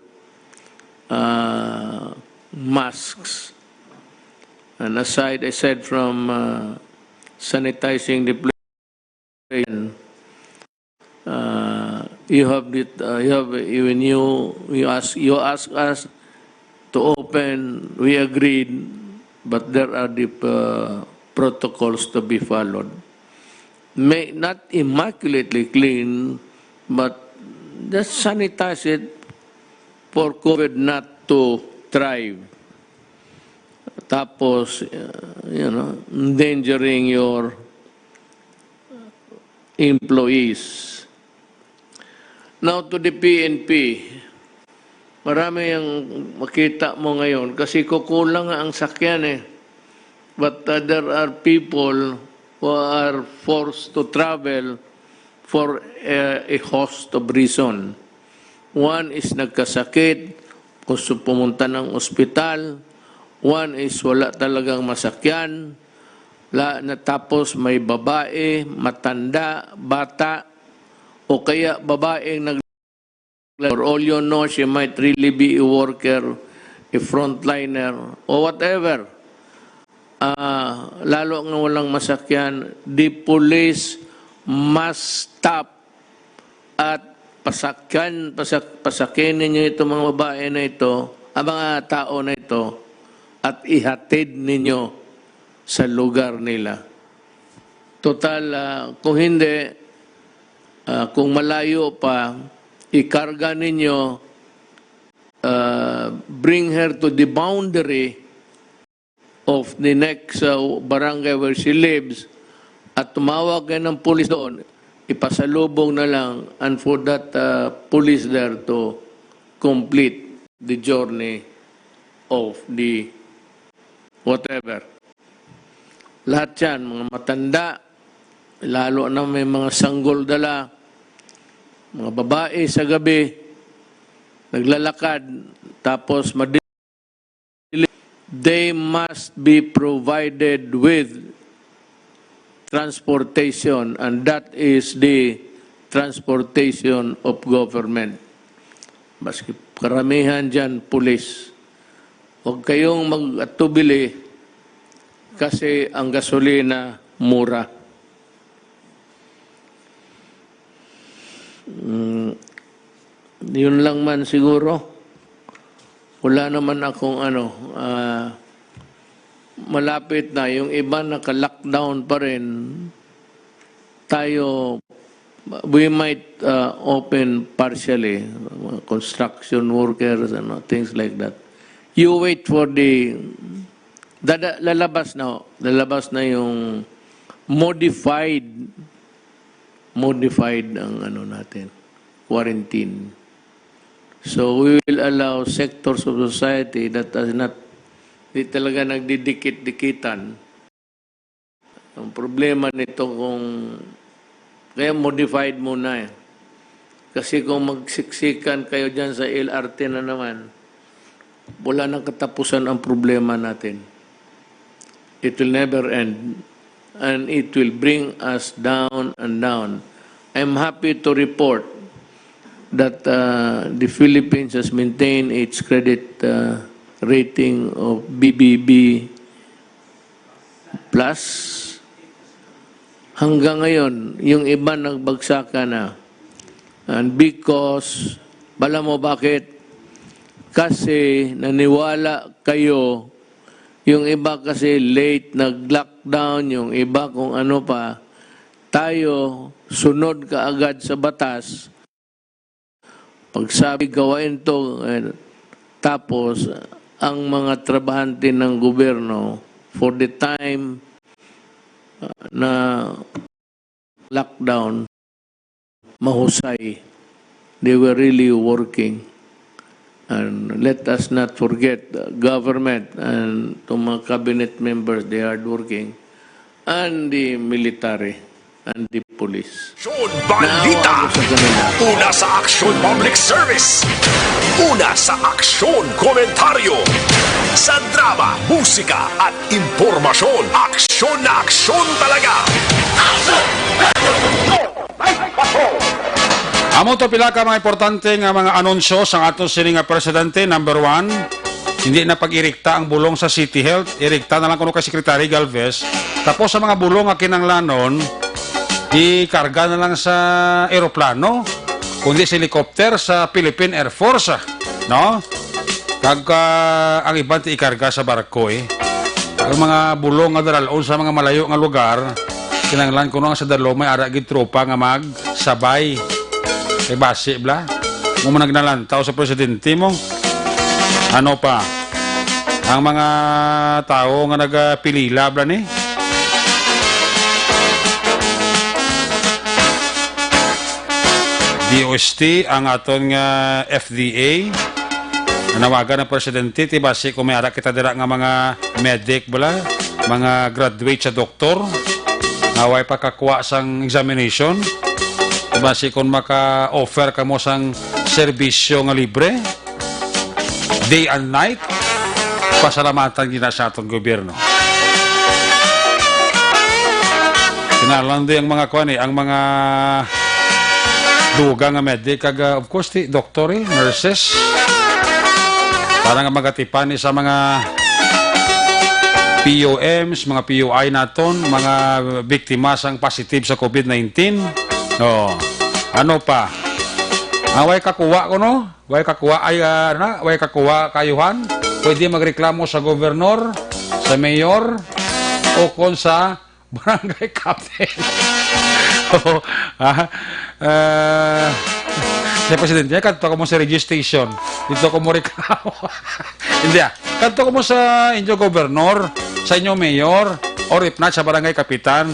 masks. And aside, I said from sanitizing the place, you ask us to open, we agreed, but there are the protocols to be followed. May not immaculately clean, but just sanitize it for COVID not to thrive. Tapos, endangering your employees. Now to the PNP, marami yung makita mo ngayon kasi kukulang ang sakyan eh. But there are people who are forced to travel for a host of reason. One is nagkasakit, gusto pumunta ng ospital. One is wala talagang masakyan. Tapos may babae, matanda, bata, o kaya babaeng for all you know, she might really be a worker, a frontliner, or whatever. Lalo nga walang masakyan, the police must stop at pasakin ninyo itong mga babae na ito, ang mga tao na ito, at ihatid ninyo sa lugar nila. Total, kung hindi, kung malayo pa, ikarga ninyo, bring her to the boundary of the next barangay where she lives, at tumawag kayo ng police doon, ipasalubong na lang, and for that police there to complete the journey of the whatever. Lahat yan, mga matanda, lalo na may mga sanggol dala, mga babae sa gabi, naglalakad, tapos they must be provided with transportation, and that is the transportation of government. Maski karamihan dyan, pulis. Huwag kayong mag-atubili kasi ang gasolina mura. Yun lang man siguro. Wala naman akong malapit na. Yung iba naka-lockdown pa rin. Tayo, we might open partially. Construction workers and things like that. You wait for lalabas na yung modified ang natin, quarantine. So we will allow sectors of society that di talaga nagdidikit-dikitan. Ang problema nito kaya modified muna eh. Kasi kung magsiksikan kayo dyan sa LRT na naman, wala nang katapusan ang problema natin. It will never end. And it will bring us down and down. I'm happy to report that the Philippines has maintained its credit rating of BBB plus. Hanggang ngayon, yung iba nagbagsakan na. And because, alam mo bakit? Kasi naniwala kayo, yung iba kasi late nag-lockdown, yung iba kung ano pa, tayo sunod kaagad sa batas. Pagsabi gawain to, tapos ang mga trabahante ng gobyerno for the time na lockdown, mahusay. They were really working. And let us not forget the government and to mga cabinet members, they are working, and the military and the police. Aksyon Balita! Una sa Aksyon Public Service. Una sa Aksyon Komentaryo. Sa drama, musika at impormasyon. Aksyon na aksyon talaga. Amo to pila ka mga importante nga mga anunsyo sa aton sini nga presidente. Number 1, hindi na pag-irikta ang bulong sa City Health. Irikta na lang kuno kay Secretary Galvez. Tapos sa mga bulong nga kinanglanon, ikarga na lang sa eroplano, kundi sa helicopter sa Philippine Air Force. No? Ang iban ti ikarga sa barko eh. Ang mga bulong nga daralon sa mga malayo nga lugar, kinanglan kuno nga sa dalo may ara gid tropa nga magsabay. Kay base bla mo nagnalantaw sa presidente mo. Ano pa ang mga tao nga nagapilila bla ni DOST ang aton nga FDA nawagan ng presidente ti base kung may ara kita dira nga mga medic bla mga graduate sa doktor naway pakakuha sang examination. Basi kung maka-offer ka mo sang serbisyo nga libre, day and night, pasalamatan gina sa atong gobyerno. Kinalang din ang mga kuan ang mga dugang nga medic, of course, doktor nurses, para nga magatipan sa mga POMs, mga POI naton, mga biktima sang positive sa COVID-19. No. Ano pa? Way kakuha ko no? Way kakuha way kakuha kayuhan. Pwede magreklamo sa gobernador, sa mayor o kon sa barangay captain. Sa presidente, kanto ko mo sa registration. Dito ko mo reklamo. Hindi kanto ko mo sa inyo gobernador, sa inyo mayor, o if not sa barangay kapitan.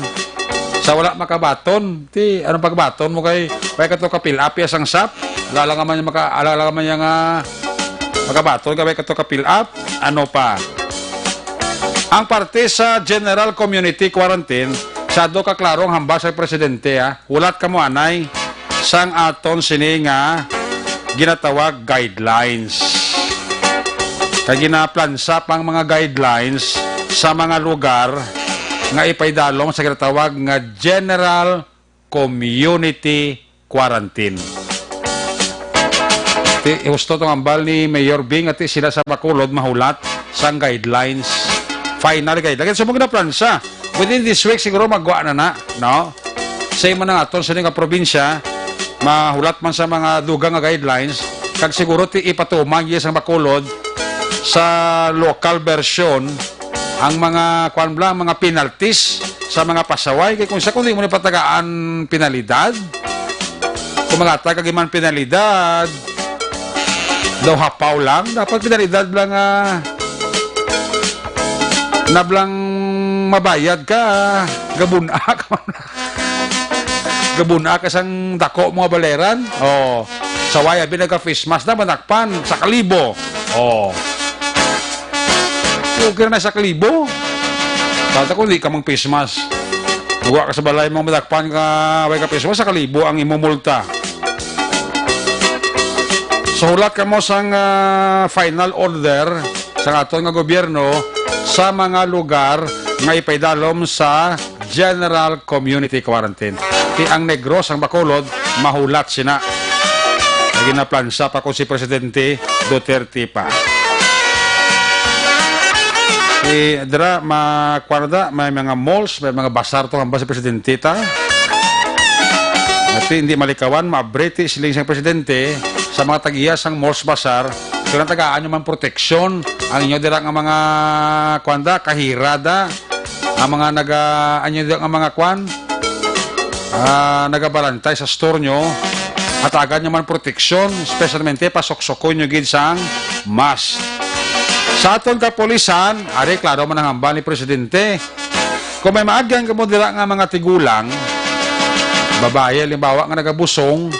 Sa wala makabaton, anong pagbaton mo kay ka to kapil up sang sap, alala nga man yang makabaton ka to kapil up, ano pa? Ang parte sa General Community Quarantine, sa do ka klarong hamba sa presidente ulat ka mo anay sang aton sini nga ginatawag guidelines. Kay ginaplansa pang mga guidelines sa mga lugar nga ipaydalong sa ginatawag nga General Community Quarantine. Gusto itong ambal ni Mayor Bing at sila sa Bacolod mahulat sa guidelines. Final guidelines. So, mga plansa. Within this week, siguro magwa na no? Sa ima na aton sa nga probinsya, mahulat man sa mga dugang nga guidelines, kag siguro ti ipatumang yes ang bakulod sa local version ang mga mga penalties sa mga pasaway kay kung sa kundi mo patagaan penalidad kung mga tagagiman penalidad daw hapaw lang dapat penalidad lang nablang mabayad ka gabuna ka sang dako mga baleran sawaya binagka-face mask na manakpan sa kalibo okay na sa kalibo kata ko di ka mang face mask huwag ka sa balay mong madakpan ka way ka face mask sa kalibo ang imumulta so hulat ka mo sang final order sa aton nga gobyerno sa mga lugar nga ipaydalom sa general community quarantine ang Negros ang Bacolod mahulat sina lagi na plansa pa ko si Presidente Duterte pa dira makwarda may mga malls may mga basar to ang ba si Presidente ta at hindi malikawan maabrete siling siyang Presidente sa mga tagiyas ang malls basar kung tagaan nyo man proteksyon ang inyo dira nga mga kwanda kahirada ang mga anyo dira nga mga nagabalantay sa store nyo at agad nyo man proteksyon specialmente pasok-soko nyo gid sang mask sa aton kapolisan, ari klaro man ang hamba ni Presidente. Kung may maagyan ka mo dira nga mga tigulang, babae, limbawa nga nagabusong,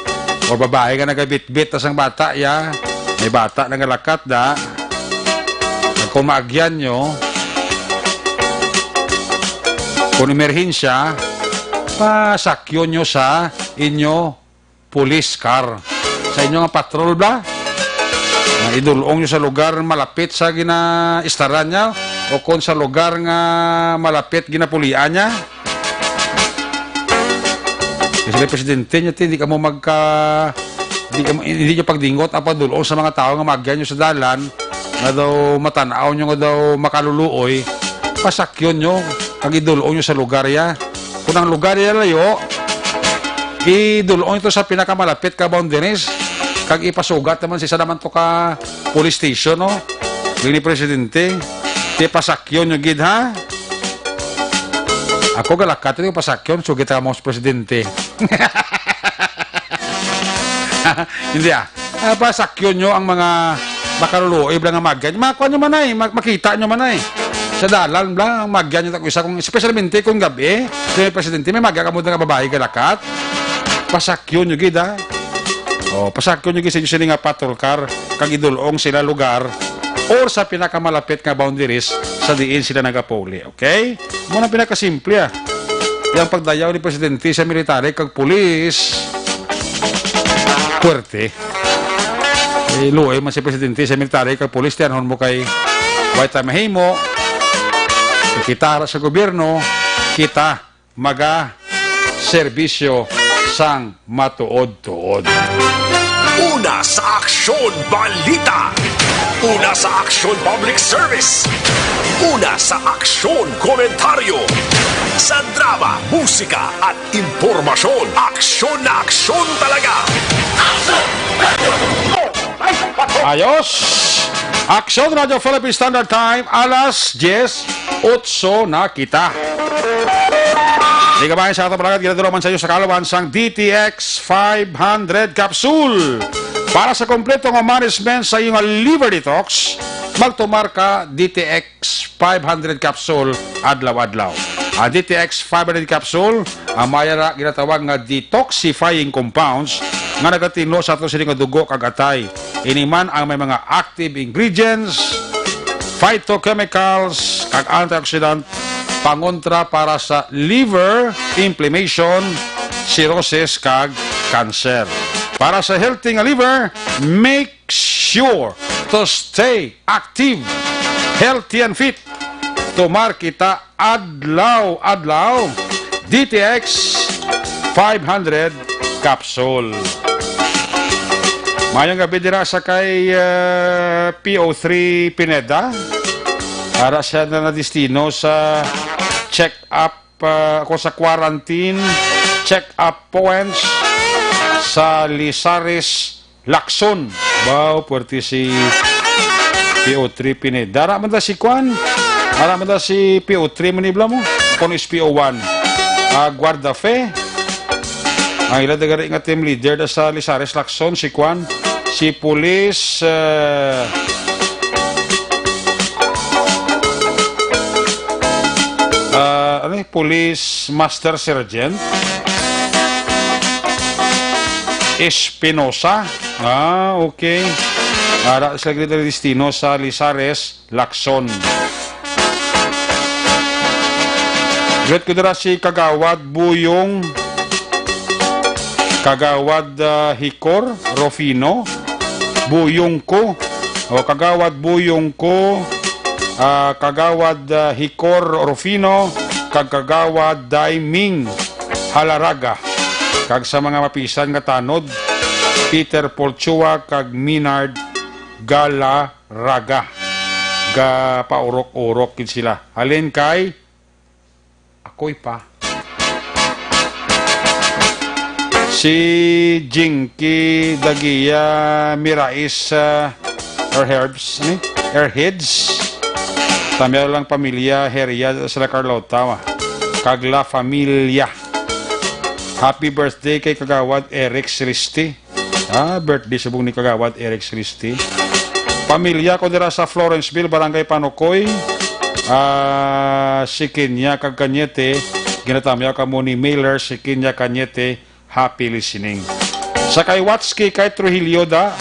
o babae nga nagabitbit tas ang bata, may bata na ngalakat da, kung maagyan nyo, kung emerhensya, pasakyo nyo sa inyo police car. Sa inyo nga patrol ba? Idulong nyo sa lugar malapit sa gina-istaran niya o kung sa lugar nga malapit ginapulian niya. Kasi Presidente niya, hindi ka mo hindi nyo pagdingot ang padulong sa mga tao nga magyan nyo sa dalan na daw matanaw nyo nga daw makaluluoy, pasakyon nyo kag idulong nyo sa lugar ya. Kung ang lugar ya layo, idulong ito sa pinakamalapit ka boundaries kag ipasugat naman siya naman to ka police station, no? Ni Presidente, ti pasakyon nyo gid, ha? Ako galakat ito yung pasakyon, sugit ka mo sa Presidente. Hindi, pasakyon nyo ang mga makaruluoy blang nga magyan. Makuha nyo man ay, makita nyo man ay. Sa dalan blang ang magyan nyo isa, especialmente kung gabi, si Presidente, may magyan ka mo nga babae galakat. Pasakyon nyo gid, ha? Pasakyon nyo gisi sila nga patrol car kag idulong sila lugar or sa pinakamalapit nga boundaries sa diin sila nagapuli, okay? Muna pinakasimple yung pagdayaw ni Presidente sa military kag pulis puwerte luoy man si Presidente sa military kag pulis tiyanhon mo kay White Mahimo kita sa gobyerno kita maga serbisyo sang matuod-tuod. Una sa Aksyon Balita. Una sa Aksyon Public Service. Una sa Aksyon Komentaryo. Sa drama, musika at impormasyon. Aksyon na aksyon talaga. Ayos! Aksyon Radio Philippine Standard Time, alas 10:08 na kita. Di ka ba sa atong palagad, ginadulaman sa iyo sa kalawan sang DTX 500 capsule. Para sa kompleto nga management sa iyong liver detox, magtumar ka DTX 500 capsule adlaw-adlaw. Ang DTX 500 capsule, ang mayara ginatawag nga detoxifying compounds nga nagatinlo sa ato siling dugo kagatay. Iniman ang may mga active ingredients, phytochemicals, kag antioxidant, pangontra para sa liver inflammation, cirrhosis kag cancer. Para sa healthy nga liver, make sure to stay active, healthy and fit. Tumar kita adlaw-adlaw DTX 500 capsule. Mayang gabi dira sa kay PO3 Pineda. Para siya na destino sa check-up ko sa quarantine, check-up points sa Lisares, Lacson. Wow, puwerte si PO3 Pineda. Dara man da si Kwan. Dara man da si PO3 manibla mo. Kung is PO1. Guarda Fe. Ang ilan dagari nga team leader da sa Lisares, Lacson, si Kwan. Si Police Police Master Sergeant Espinosa. Okay. Sila Secretary Destino sa Lisares, Lacson. Great ko dira si Kagawad Buyong Kagawad Hikor Rofino Buyong ko. Kagawad Buyong ko, Kagawad Hikor Rufino, Kagawad Daiming Halaraga, kag sa mga mapisan nga tanod, Peter Polchua kag Minard Galaraga. Ga paurok-urok kin sila. Halin kay ako'y pa. Si Jinky Dagia Mirais Airheads. Tamya lang pamilya Heria sa Carlota. Kagla Familia. Happy birthday kay Kagawad Eric Sristi. Birthday sa ni Kagawad Eric Sristi. Pamilya ko dira sa Florenceville, Barangay Panukoy. Si Kenya kag Kanyete. Ginatamya ka mo ni Mailer si Kenya Kanyete. Happy listening. Sa kay Watski kay Trujillo da.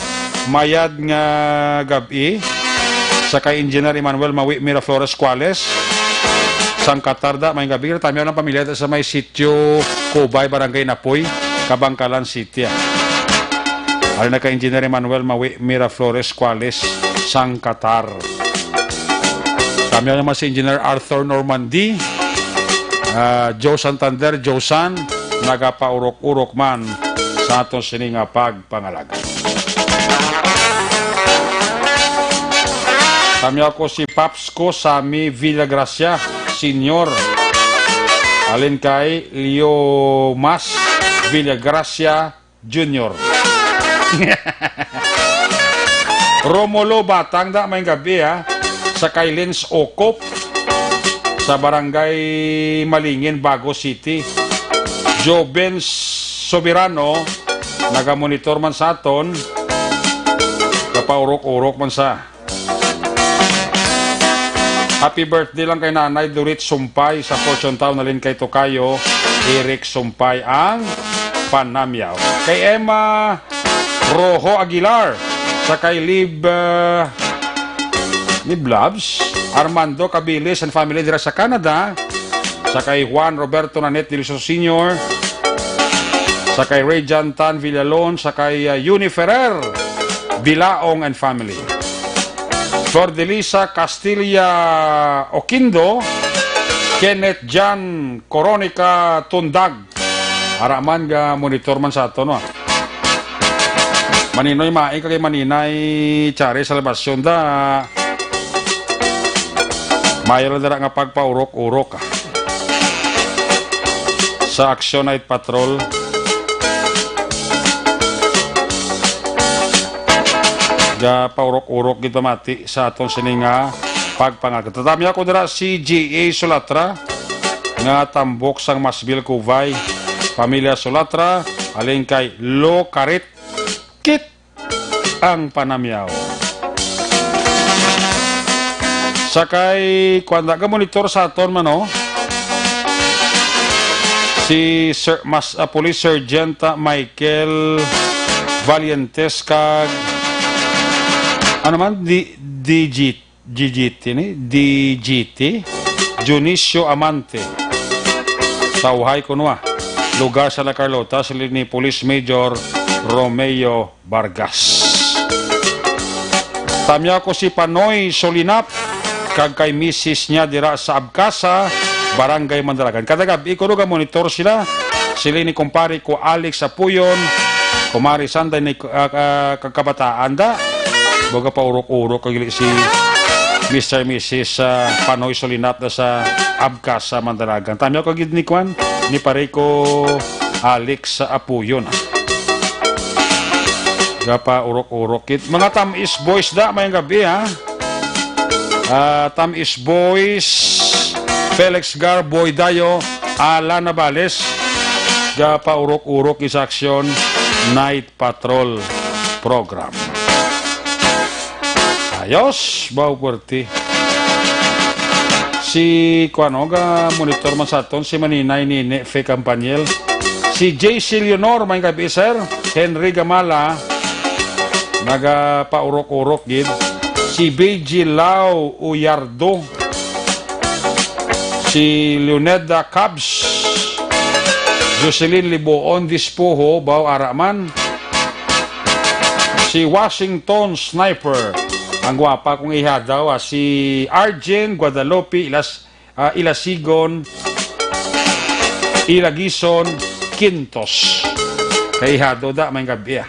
Mayad nga gabi. Sa kay Engineer Emmanuel Mawi Miraflores Cuales. Sang Katarda, may gabi na tayo ng pamilya sa may sitio Kubay, Barangay Napoy, Kabangkalan City. Alin na kay Engineer Emmanuel Mawi Miraflores Cuales, Sang Qatar. Kami naman si Engineer Arthur Normandy, Joe Santander, Joe San, nagapaurok-urok man sa atong sininga pagpangalaga. Kami ako si Paps ko Sami Villagracia Senior. Alin kay Leo Mas Villagracia Junior. Romulo Batang da may gabi sa kay Lens Okop sa Barangay Malingin, Bago City. Joben Soberano nagamonitor man sa aton, kapaurok-urok man sa. Happy birthday lang kay Nanay Dorit Sumpay sa Fortune Town, nalin kay Tokayo Eric Sumpay ang Panamyaw. Kay Emma Rojo Aguilar sa kay Lib Labs, Armando Cabilis and family dira sa Canada, sa kay Juan Roberto Nanet Diliso Sr., sa kay Ray Jantan Villalon, sa kay Yuni Ferrer Bilaong and family. Flordelisa Castilla Oquindo, Kenneth Jan Coronica Tundag. Araman ga monitor man sa ato, no? Maninoy maing kay Maninay Chari Salvacion da. Mayo lang dara nga pagpaurok-urok sa Action Night Patrol. Ga paurok-urok gito mati sa atong sininga pagpangagat. Tatami ako dira si G.A. Solatra nga tambok sang Masbil Cuvay, pamilya Solatra, alin kay Lo Karit Kit ang Panamyaw. Sakay kwanda ka monitor sa aton man, si Police Sergeant Michael Valientes kag DGT Junicio Amante tawhay ko lugar sa La Carlota, sila ni Police Major Romeo Vargas. Tamya ko si Panoy Solinap kag kay Mrs. niya dira sa Abkasa, Barangay Mandalagan. Kada gabi ko monitor sila ni kumpare ko Alex Apuyon, kumari Sanday ni kakabataan da. Baga pa urok-urok kagili si Mr. Mrs. Panoy Solinap na sa Abkasa, Mandalagan. Tamya ko gid ni Kwan ni pare ko Alex Apuyon. Gapa urok-urokit. Mga tamis boys da, mayang gabi ha. Tamis boys, Felix Garboy Dayo, Ala Navales. Gapa urok-urok is action Night Patrol Program. Ayos, bau perti. Si kuano ga monitor man sa aton si Maninay Nine Fe Campaniel. Si J.C. Leonor, may gabi sir. Henry Gamala, nagapaurok-urok gid. Si B.G. Lau Uyardo. Si Leoneda Cabs. Jocelyn Liboon Dispoho, Bao Araman. Si Washington Sniper, ang gwapa kong iha daw, si Arjen Guadalupe Ilasigon Ilagison Quintos. Kay Hado da, may gabi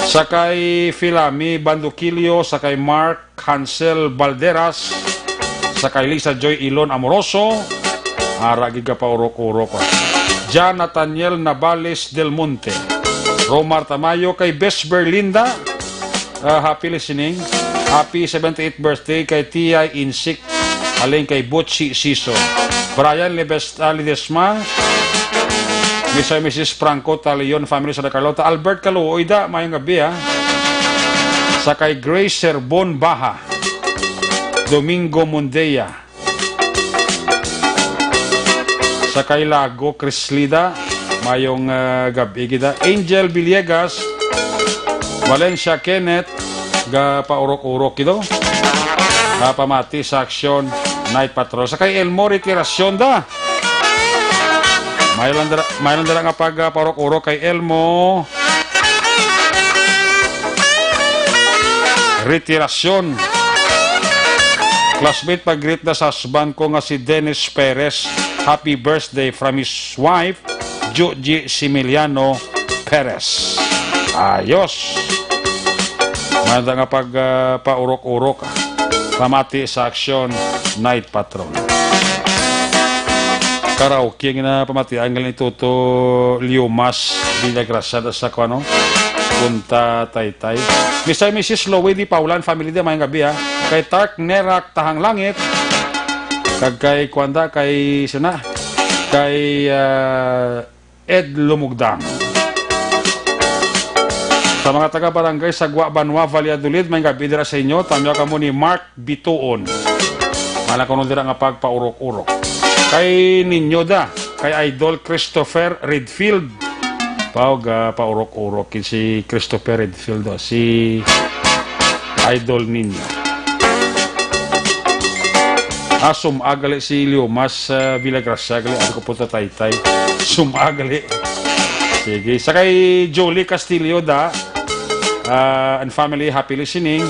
Sakay Filami Bandukilio, sakay Mark Hansel Balderas, sakay Lisa Joy Ilon Amoroso, aragi ka pa urok-urok. Jan Nathaniel Navales Del Monte, Romar Tamayo, kay Bes Berlinda, happy listening. Happy 78th birthday kay T.I. Insik, aling kay Butchi Siso. Brian Ledesma, Mr. Mrs. Franco Talion, family sa Carlota. Albert Caluoy da, mayang gabi ha. Sakay Grace Serbon Baha, Domingo Mundeya, sakay Lago Crislida, mayong gabi kita. Angel Villegas, Valencia Kenneth, ga paurok-urok ito. Pamati sa action Night Patrol. Sakay Elmo Retirasyon da. Mayroon dala nga pag paurok-urok kay Elmo Retirasyon. Classmate pag-greet na sa husband ko nga si Dennis Perez. Happy birthday from his wife, Joji Similiano Perez. Ayos. Mayroon nga pag paurok-urok. Pamati sa action Night Patrol. Karaoke na pamati ang ganito to Liumas Villagrasada sa kuano Punta Taytay. Mr. Mrs. Lowe di Paulan family di mayang gabi ha. Kay Tark Nerak Tahang Langit, kag kay Kwanda kay sina kay Ed Lumugdang. Sa mga taga-barangay sa Banwa, Valladolid, may gabi dira sa inyo. Tamyo ka mo ni Mark Bituon. Mala ko nun dira nga pagpaurok-urok. Kay ninyo da, kay Idol Christopher Redfield. Paurok-urok si Christopher Redfield do, si Idol ninyo. Sumagali si Liumas Villagracia, gali ako po ta Taytay. Sumagali. Sige, sa kay Jolie Castillo da, and family, happy listening.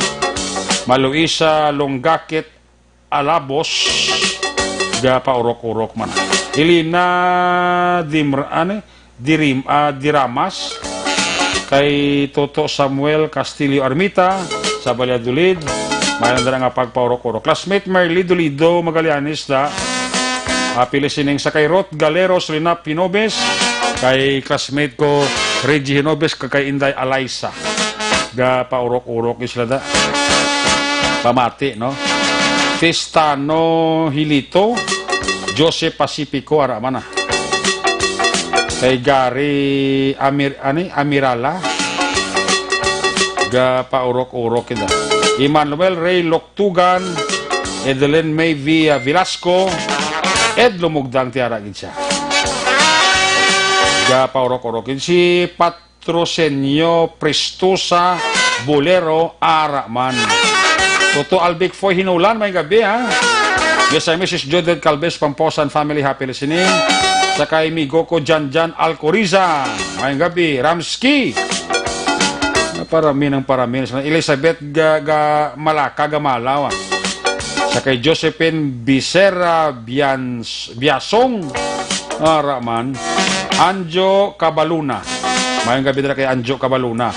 Maluisa Longgakit Alabos, ga paurok-urok man. Ilina Diramas, kay Toto Samuel Castillo Armita sa Valladolid, mayroon na nga pagpaurok-urok. Classmate Merly Dolido Magallanes da, happy listening. Sa kay Rot Galeros Rina Pinobes, kay classmate ko Reggie Hinobes, kay Inday Alaysa, ga paurok-urok isla da. Pamati no. Testano Hilito, Jose Pacifico aramana. Kay Gary Amirala, ga paurok-urok ida. Emmanuel Ray Loktugan, Edeline May Villa Velasco, Ed Lumugdang tiaragin siya. Ga paurok-urokin si Patrosenyo Prestosa Bolero Araman. Toto Albic Foy Hinulan, may gabi ha. Yes, I'm Mrs. Judith Calves Pamposan family, happy listening. Sakay Migoko Janjan Alcoriza, may gabi. Ramski, parami. Elizabeth Malaka Gamalawa. Sakay Josephine Bisera Biasong Araman. Anjo Cabaluna, may gabi dira kay Anjo Cabaluna.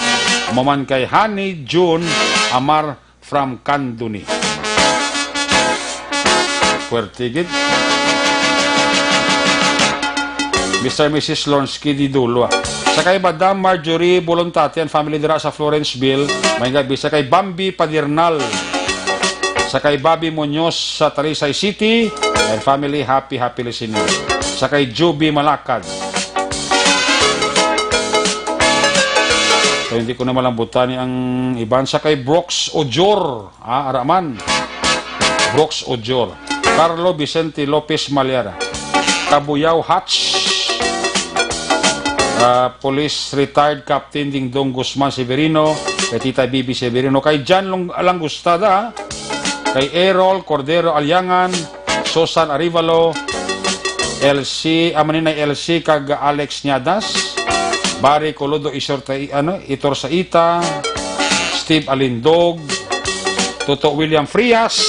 Maman kay Honey June Amar from Kanduni. Puertigid. Mr. Mrs. Lonsky di Dulo. Sakay Madam Marjorie Bolontate and family dira sa Florenceville. May gabi. Sakay Bambi Padirnal. Sakay Bobby Muñoz sa Talisay City and family, happy listening. Sakay Juby Malakad. So, hindi ko na malambutan ang iban. Sakay Brooks Ojor. Araman. Brooks Ojor. Carlo Vicente Lopez Malyara. Kabuyaw Hatch. Police Retired Captain Dingdong Guzman Severino. Kay Tita Bibi Severino. Kay John Langustada. Kay Errol Cordero Alyangan, Susan Arivalo, LC, amaninay LC kag Alex Niadas, Barry Colodo Itor Saita, Steve Alindog, Toto William Frias,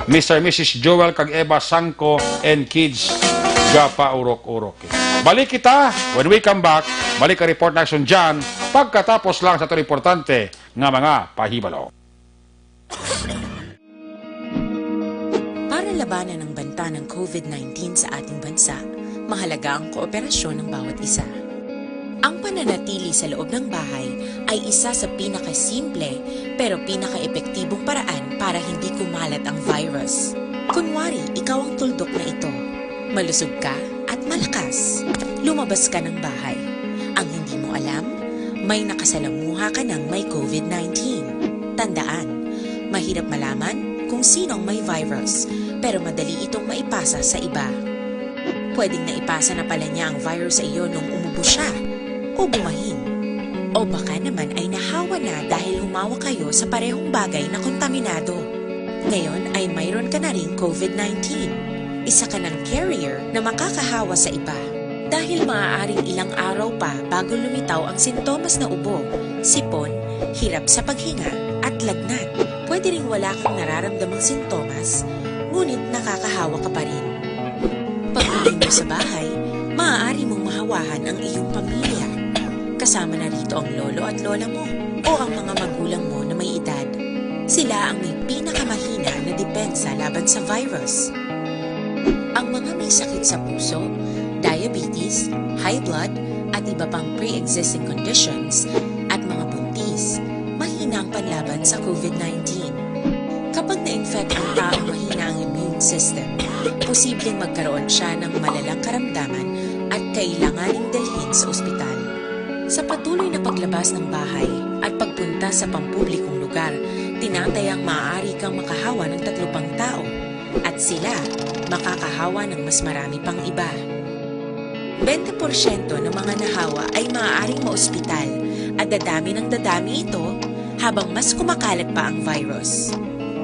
Mr. and Mrs. Joel kag Eva Sangko and kids Gapa Urok-Urok. Balik kita when we come back. Balik ka report na action dyan pagkatapos lang sa ito importante nga mga pahibalo. Labanan ng banta ng COVID-19 sa ating bansa, mahalaga ang kooperasyon ng bawat isa. Ang pananatili sa loob ng bahay ay isa sa pinakasimple pero pinaka-epektibong paraan para hindi kumalat ang virus. Kunwari, ikaw ang tuldok na ito. Malusog ka at malakas. Lumabas ka ng bahay. Ang hindi mo alam, may nakasalamuha ka ng may COVID-19. Tandaan, mahirap malaman kung sinong may virus, pero madali itong maipasa sa iba. Pwedeng naipasa na pala niya ang virus sa iyo nung umubo siya o bumahin. O baka naman ay nahawa na dahil humawa kayo sa parehong bagay na kontaminado. Ngayon ay mayroon ka na ring COVID-19. Isa ka ng carrier na makakahawa sa iba. Dahil maaaring ilang araw pa bago lumitaw ang sintomas na ubo, sipon, hirap sa paghinga at lagnat. Pwede ring wala kang nararamdamang sintomas, ngunit nakakahawa ka pa rin. Pag-uwi mo sa bahay, maaari mong mahawahan ang iyong pamilya. Kasama na rito ang lolo at lola mo o ang mga magulang mo na may edad. Sila ang may pinakamahina na depensa laban sa virus. Ang mga may sakit sa puso, diabetes, high blood, at iba pang pre-existing conditions at mga buntis, mahina ang panlaban sa COVID-19. Kapag na-infect ang taong mahina ang immune system, posibleng magkaroon siya ng malalang karamdaman at kailanganing dalhin sa ospital. Sa patuloy na paglabas ng bahay at pagpunta sa pampublikong lugar, tinatayang maaari kang makahawa ng 3 pang tao at sila makakahawa ng mas marami pang iba. 20% ng mga nahawa ay maaaring maospital at dadami ng dadami ito habang mas kumakalat pa ang virus.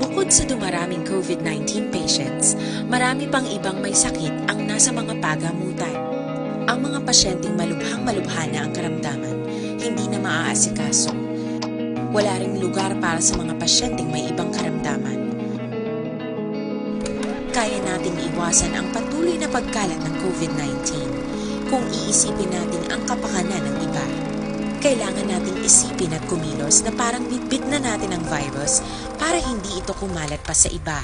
Bukod sa dumaraming COVID-19 patients, marami pang ibang may sakit ang nasa mga pagamutan. Ang mga pasyenteng malubhang-malubha na ang karamdaman, hindi na maaasikaso. Wala ring lugar para sa mga pasyenteng may ibang karamdaman. Kaya nating iwasan ang patuloy na pagkalat ng COVID-19 kung iisipin natin ang kapakanan ng iba. Kailangan nating isipin at kumilos na parang bitbit na natin ang virus para hindi ito kumalat pa sa iba.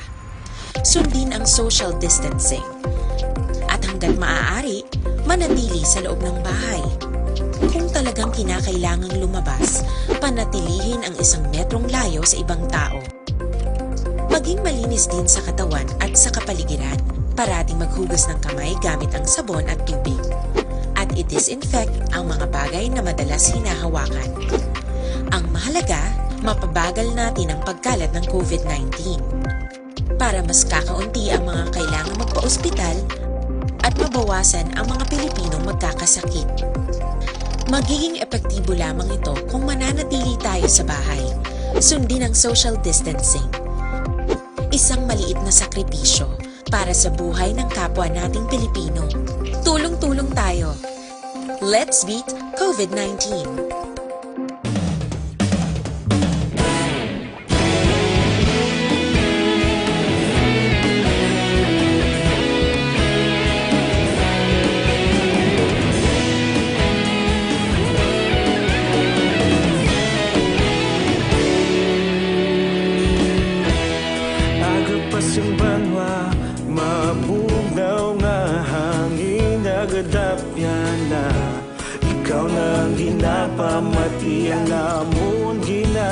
Sundin ang social distancing. At hanggat maaari, manatili sa loob ng bahay. Kung talagang kinakailangang lumabas, panatilihin ang 1 metrong layo sa ibang tao. Maging malinis din sa katawan at sa kapaligiran. Parating maghugas ng kamay gamit ang sabon at tubig. At i-disinfect ang mga bagay na madalas hinahawakan. Ang mahalaga, mapabagal natin ang pagkalat ng COVID-19 para mas kakaunti ang mga kailangang magpa-ospital at mabawasan ang mga Pilipinong magkakasakit. Magiging epektibo lamang ito kung mananatili tayo sa bahay. Sundin ang social distancing. Isang maliit na sakripisyo para sa buhay ng kapwa nating Pilipino. Tulong-tulong tayo. Let's beat COVID-19. Banwa, mabugnaw nga hangin nagadapyan na ikaw na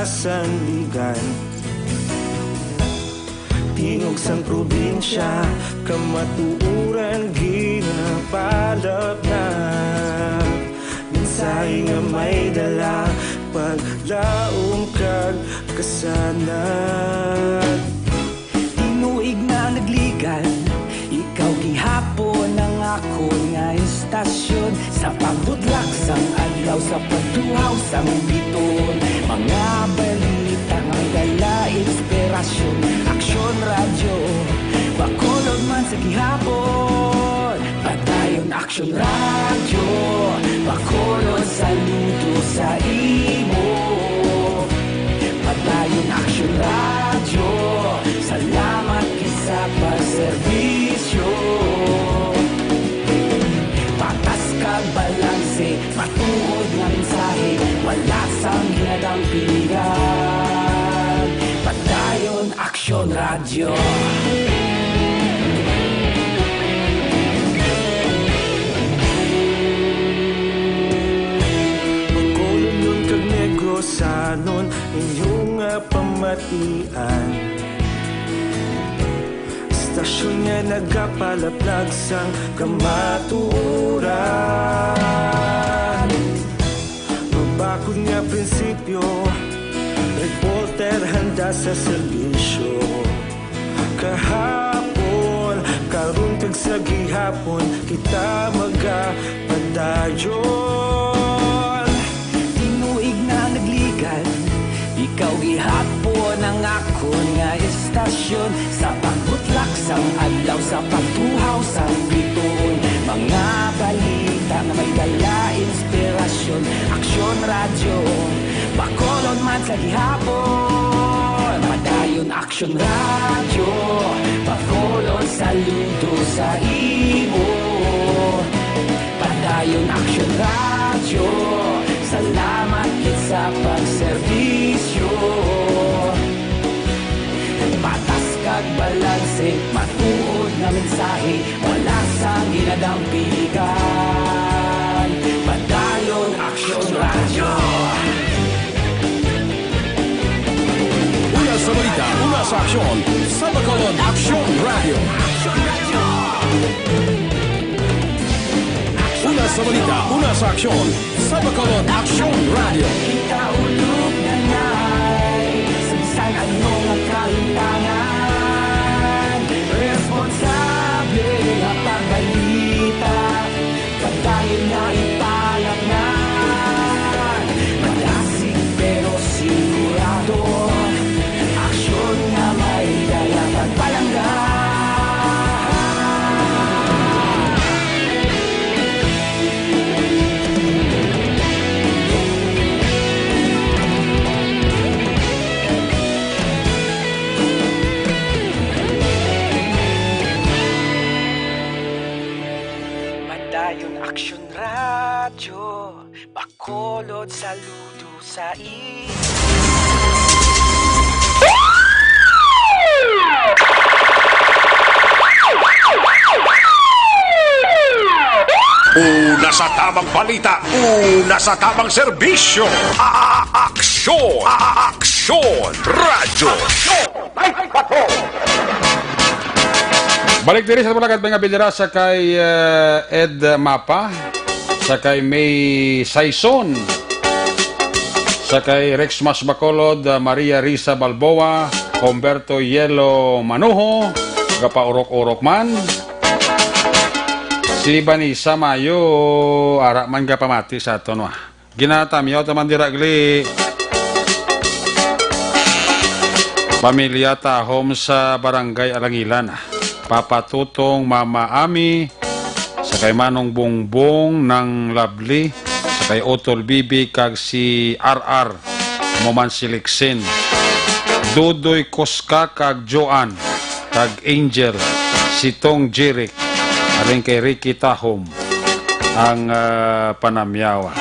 sanligan. Tingog sang probinsya, kamatuuran ginapalap na. Minsay nga may dala, paglaom kag kasanag. Tinuig na nagligan, ikaw gihapon ang ako nga istasyon. Sa pagbudlak sang adlaw, sa pagtuhaw sang biton. Mga balita nga dala inspirasyon. Aksyon radyo, bakolod man sa gihapon. Padayon aksyon radyo, bakolod saludo sa imo. Padayon aksyon radyo, salamat kisa pagserbisyo. Patas kag balanse, matuod nga mensahe, wala sang ginadang pilihan. Padayon aksyon radyo. Pagkulong yun kag negosanon, inyong pamatian. Istasyon nga nagapalaplag sang kamatuuran. Mabakod nga prinsipyo, reporter handa sa serbisyo. Kahapon, karun kag sa gihapon, kita magapadayon. Tinuig na nagligan, ikaw gihapon ang ako nga istasyon. Sa pagbutlak sang adlaw, sa pagtuhaw sang biton. Mga balita na may dala inspirasyon. Aksyon radyo, bakolod man sa gihapon. Padayon aksyon radyo, bakolod saludo sa imo. Padayon aksyon radyo, salamat kit sa pagserbisyo. Patas kag balanse, matuod na mensahe, wala sang ginadampigan. Padayon aksyon radyo. Una sa balita, una sa aksyon, sa Bacolod Aksyon Radio. Una sa balita, una sa aksyon, sa Bacolod Aksyon Radio. Ikaulog na na'y sabisan ano nga kahintangan. Responsable nga pagbalita, pagdayon na ipalak na. Malasig pero sigurado, aksyon nga may dala pagpalanggan. Padayon aksyon radyo, bakolod saludo sa iyo. Una sa tamang balita, una sa tamang serbisyo. Aksyon! Aksyon! Radyo! Balik diri sa Bulacan mga bildera sa kay Ed Mapa, sa kay May Saison, sa kay Rex Mas Bacolod, Maria Risa Balboa, Humberto Yelo Manuho, gapaurok-urok man. Si Banisa Mayo, ara man kapamati sa ato no. Ginatamyaw taman diragli. Pamilya Tahom sa Barangay Alangilan. Papa Tutong, Mama Ami, sa kay Manong Bongbong ng Lovely, sa kay Otol Bibi kag si RR Moman Siliksin, Dudoy Koska kag Joan kag Angel, si Tong Jirik, aling kay Ricky Tahom ang panamyawa.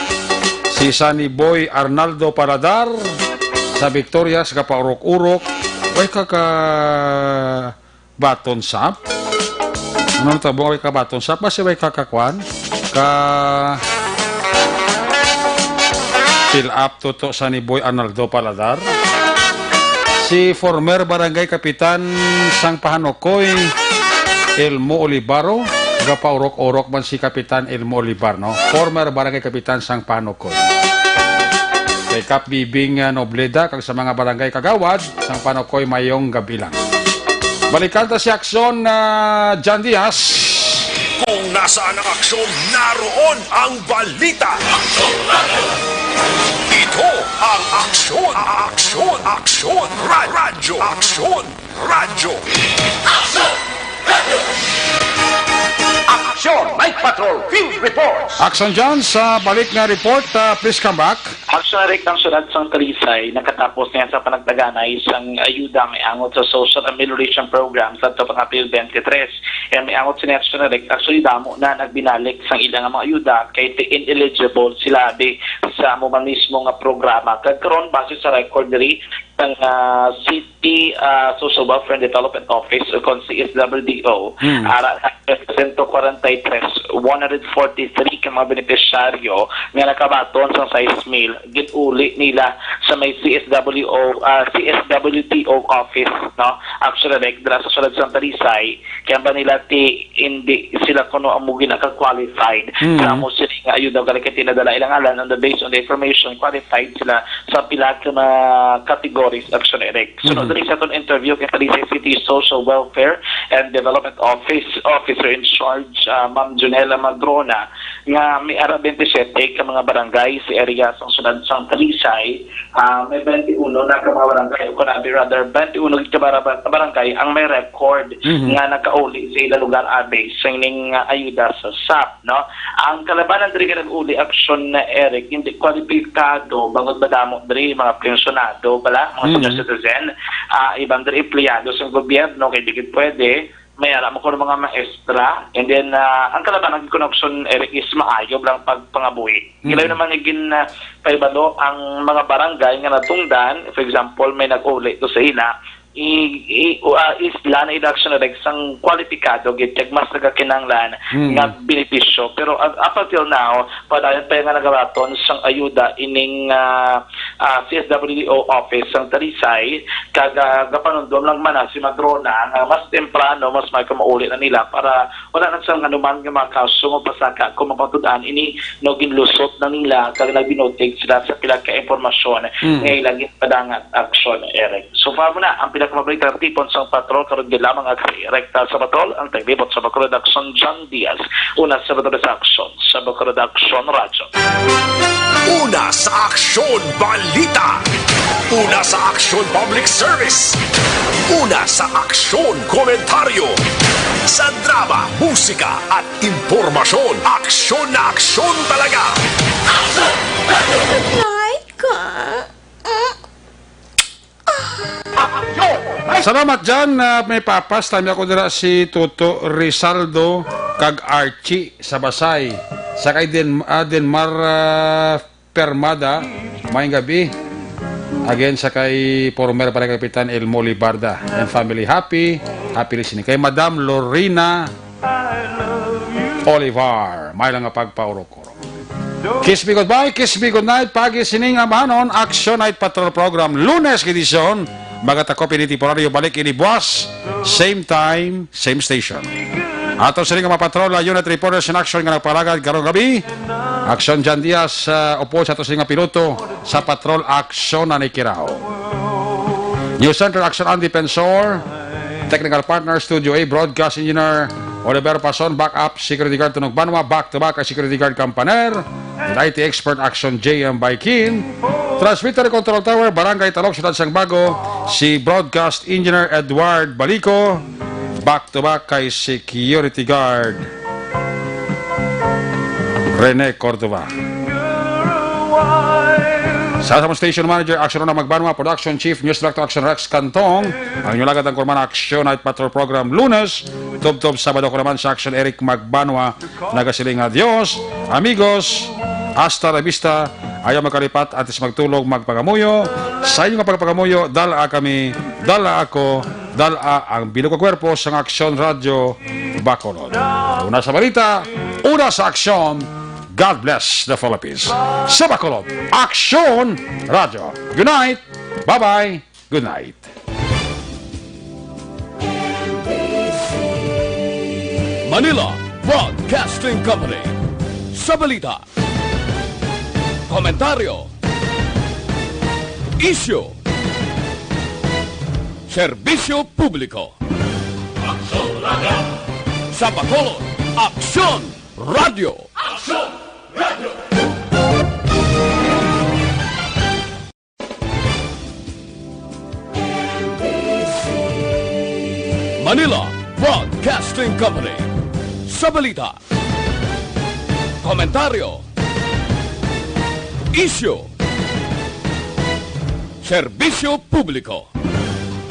Si Sunny Boy Arnaldo Paradar sa Victoria sa kapaurok-urok, way kaka baton sap. Ano tabo way ka baton sap? Basi way kakakwan ka Fill up tuto sa ni Boy Arnaldo Paladar. Si former barangay kapitan sang Pahanokoy, Elmo Olivaro. Gapaurok-urok man si Kapitan Elmo Olivar, no? Former barangay kapitan sang Pahanokoy. Kay Kap Bibing Nobleda, kag sa mga barangay kagawad, sang Pahanokoy mayong gabilang. Balikan ta si aksyon na John Diaz. Kung nasaan ang aksyon, naroon ang balita. Ito ang aksyon, aksyon, aksyon, radyo, aksyon, radyo. Action Night Patrol Field Reports. Action John sa balik na report, please come back. Action Rick ng syudad sang Talisay, nakatapos niya sa panagdaganay isang ayuda may angot sa social amelioration program sa ito pang April 23. Yan may angot sa Action Rick, actually damo na nagbinalik sang ilang mga ayuda kay ineligible sila sa mo mismo nga programa. Kagkaroon base sa record diri ng City Social Welfare and Development Office o kon CSWDO, 143 ka mga benepisyaryo nga nakabaton sa size meal ginuli nila sa may CSWDO office, no? Actually dala sa sulod sa Talisay kaya ba nila hindi sila kuno ang mugi naka-qualified sa mo sila nga ayuda kaya tinadala ilang alan on the based on the information qualified sila sa pila ka mga categories. Action Eric. Sunod rin sa itong interview kay Talisay City Social Welfare and Development Officer in charge, Ma'am Junela Madrona, nga may ara 27 ka mga barangay sa area sa sunod sa Talisay, may 21 na ka mga barangay, o kunabi rather 21 ka barangay ang may record nga nakauli sa ilang lugar abe sa ining ayuda sa SAP, no? Ang kalabanan diri ka nag-uli action na Eric, hindi kwalipikado bangod badamo diri mga pensyonado bala mga senior citizen, ibang diri empleyado sa gobyerno kay digit pwede may alam ko ng mga maestra, and then ang kalabanan ko na option Eric is maayo lang pagpangabuhi. Ilayo naman igin paibalo ang mga barangay nga natungdan, for example may nag-uli to sa ila isla na inaction na sang kwalipikado gitag mas nagakinanglan nga benepisyo, pero up until now padayon pa nga nagaraton sang ayuda ining CSWDO office sang Talisay kag gapanundom lang man si Madrona nga mas temprano mas may kamauli na nila para wala na sang anuman nga mga kaso mo pasaka kung mapatudan ini no ginlusot na nila kag nagbinotig sila sa pila ka impormasyon nga ilagit padangat action Eric. So far mo na ang pinakamalita ng tipon sa patrol karon gid lamang ang rekta sa patrol ang taglibot sa Bacolod Action John Diaz. Una sa Bacolod Action sa Bacolod Action Radio. Una sa aksyon balita. Una sa aksyon public service. Una sa aksyon komentaryo. Sa drama, musika at impormasyon. Aksyon na aksyon talaga. Salamat dyan. May papas. Tami ako dira si Toto Rizaldo kag Archie sa Basay. Sa kay Denmar Permada. Mayang gabi. Again sa kay former barangay kapitan Elmo Libarda and family happy listening. Kay Madam Lorena Olivar. May lang nga pagpaurok-urok. Kiss me goodbye, kiss me goodnight. Pagi sining amanon, Action Night Patrol Program. Lunes edisyon. Magatako pinitiporaryo balik ini buwas. Same time, same station. Ato sining mga patrola, unit reporters in action nga nagpalagad karong gabi. Action John Diaz, upo sa ato sining mga piloto sa patrol action na nikirao. News Center Action Andy Pensor. Technical partner, Studio A, Broadcast Engineer Oliver Pason, backup Security Guard Tunog Banwa, back-to-back Security Guard Campaner, and IT Expert Action JM Baikin, Transmitter Control Tower, Barangay Talok, Ciudad Sangbago, si Broadcast Engineer Edward Balico, back-to-back kay Security Guard Rene Cordova. Sa Station Manager, Action na Magbanwa, Production Chief, News Director, Action Rex Cantong, ang inyong lagad ang kurman Action Night Patrol Program Lunes, Tub-Tub, Sabado ko naman sa Action Eric Magbanwa, nagasiling adios, amigos, hasta la vista, ayaw magkalipat at magtulog, magpagamuyo, sa inyong pagpagamuyo, dala kami, dala ako, dala ang bilog ko kwerpo sa Action Radio Bacolod. Una sa balita, una sa aksyon, God bless the Philippines. Sa Bacolod, Aksyon Radio. Good night. Bye-bye. Good night. Manila Broadcasting Company. Sa balita, komentaryo, isyu, serbisyo publiko. Sa Bacolod, Aksyon Radio. Manila Broadcasting Company. Sa balita, komentaryo, isyu, serbisyo publiko.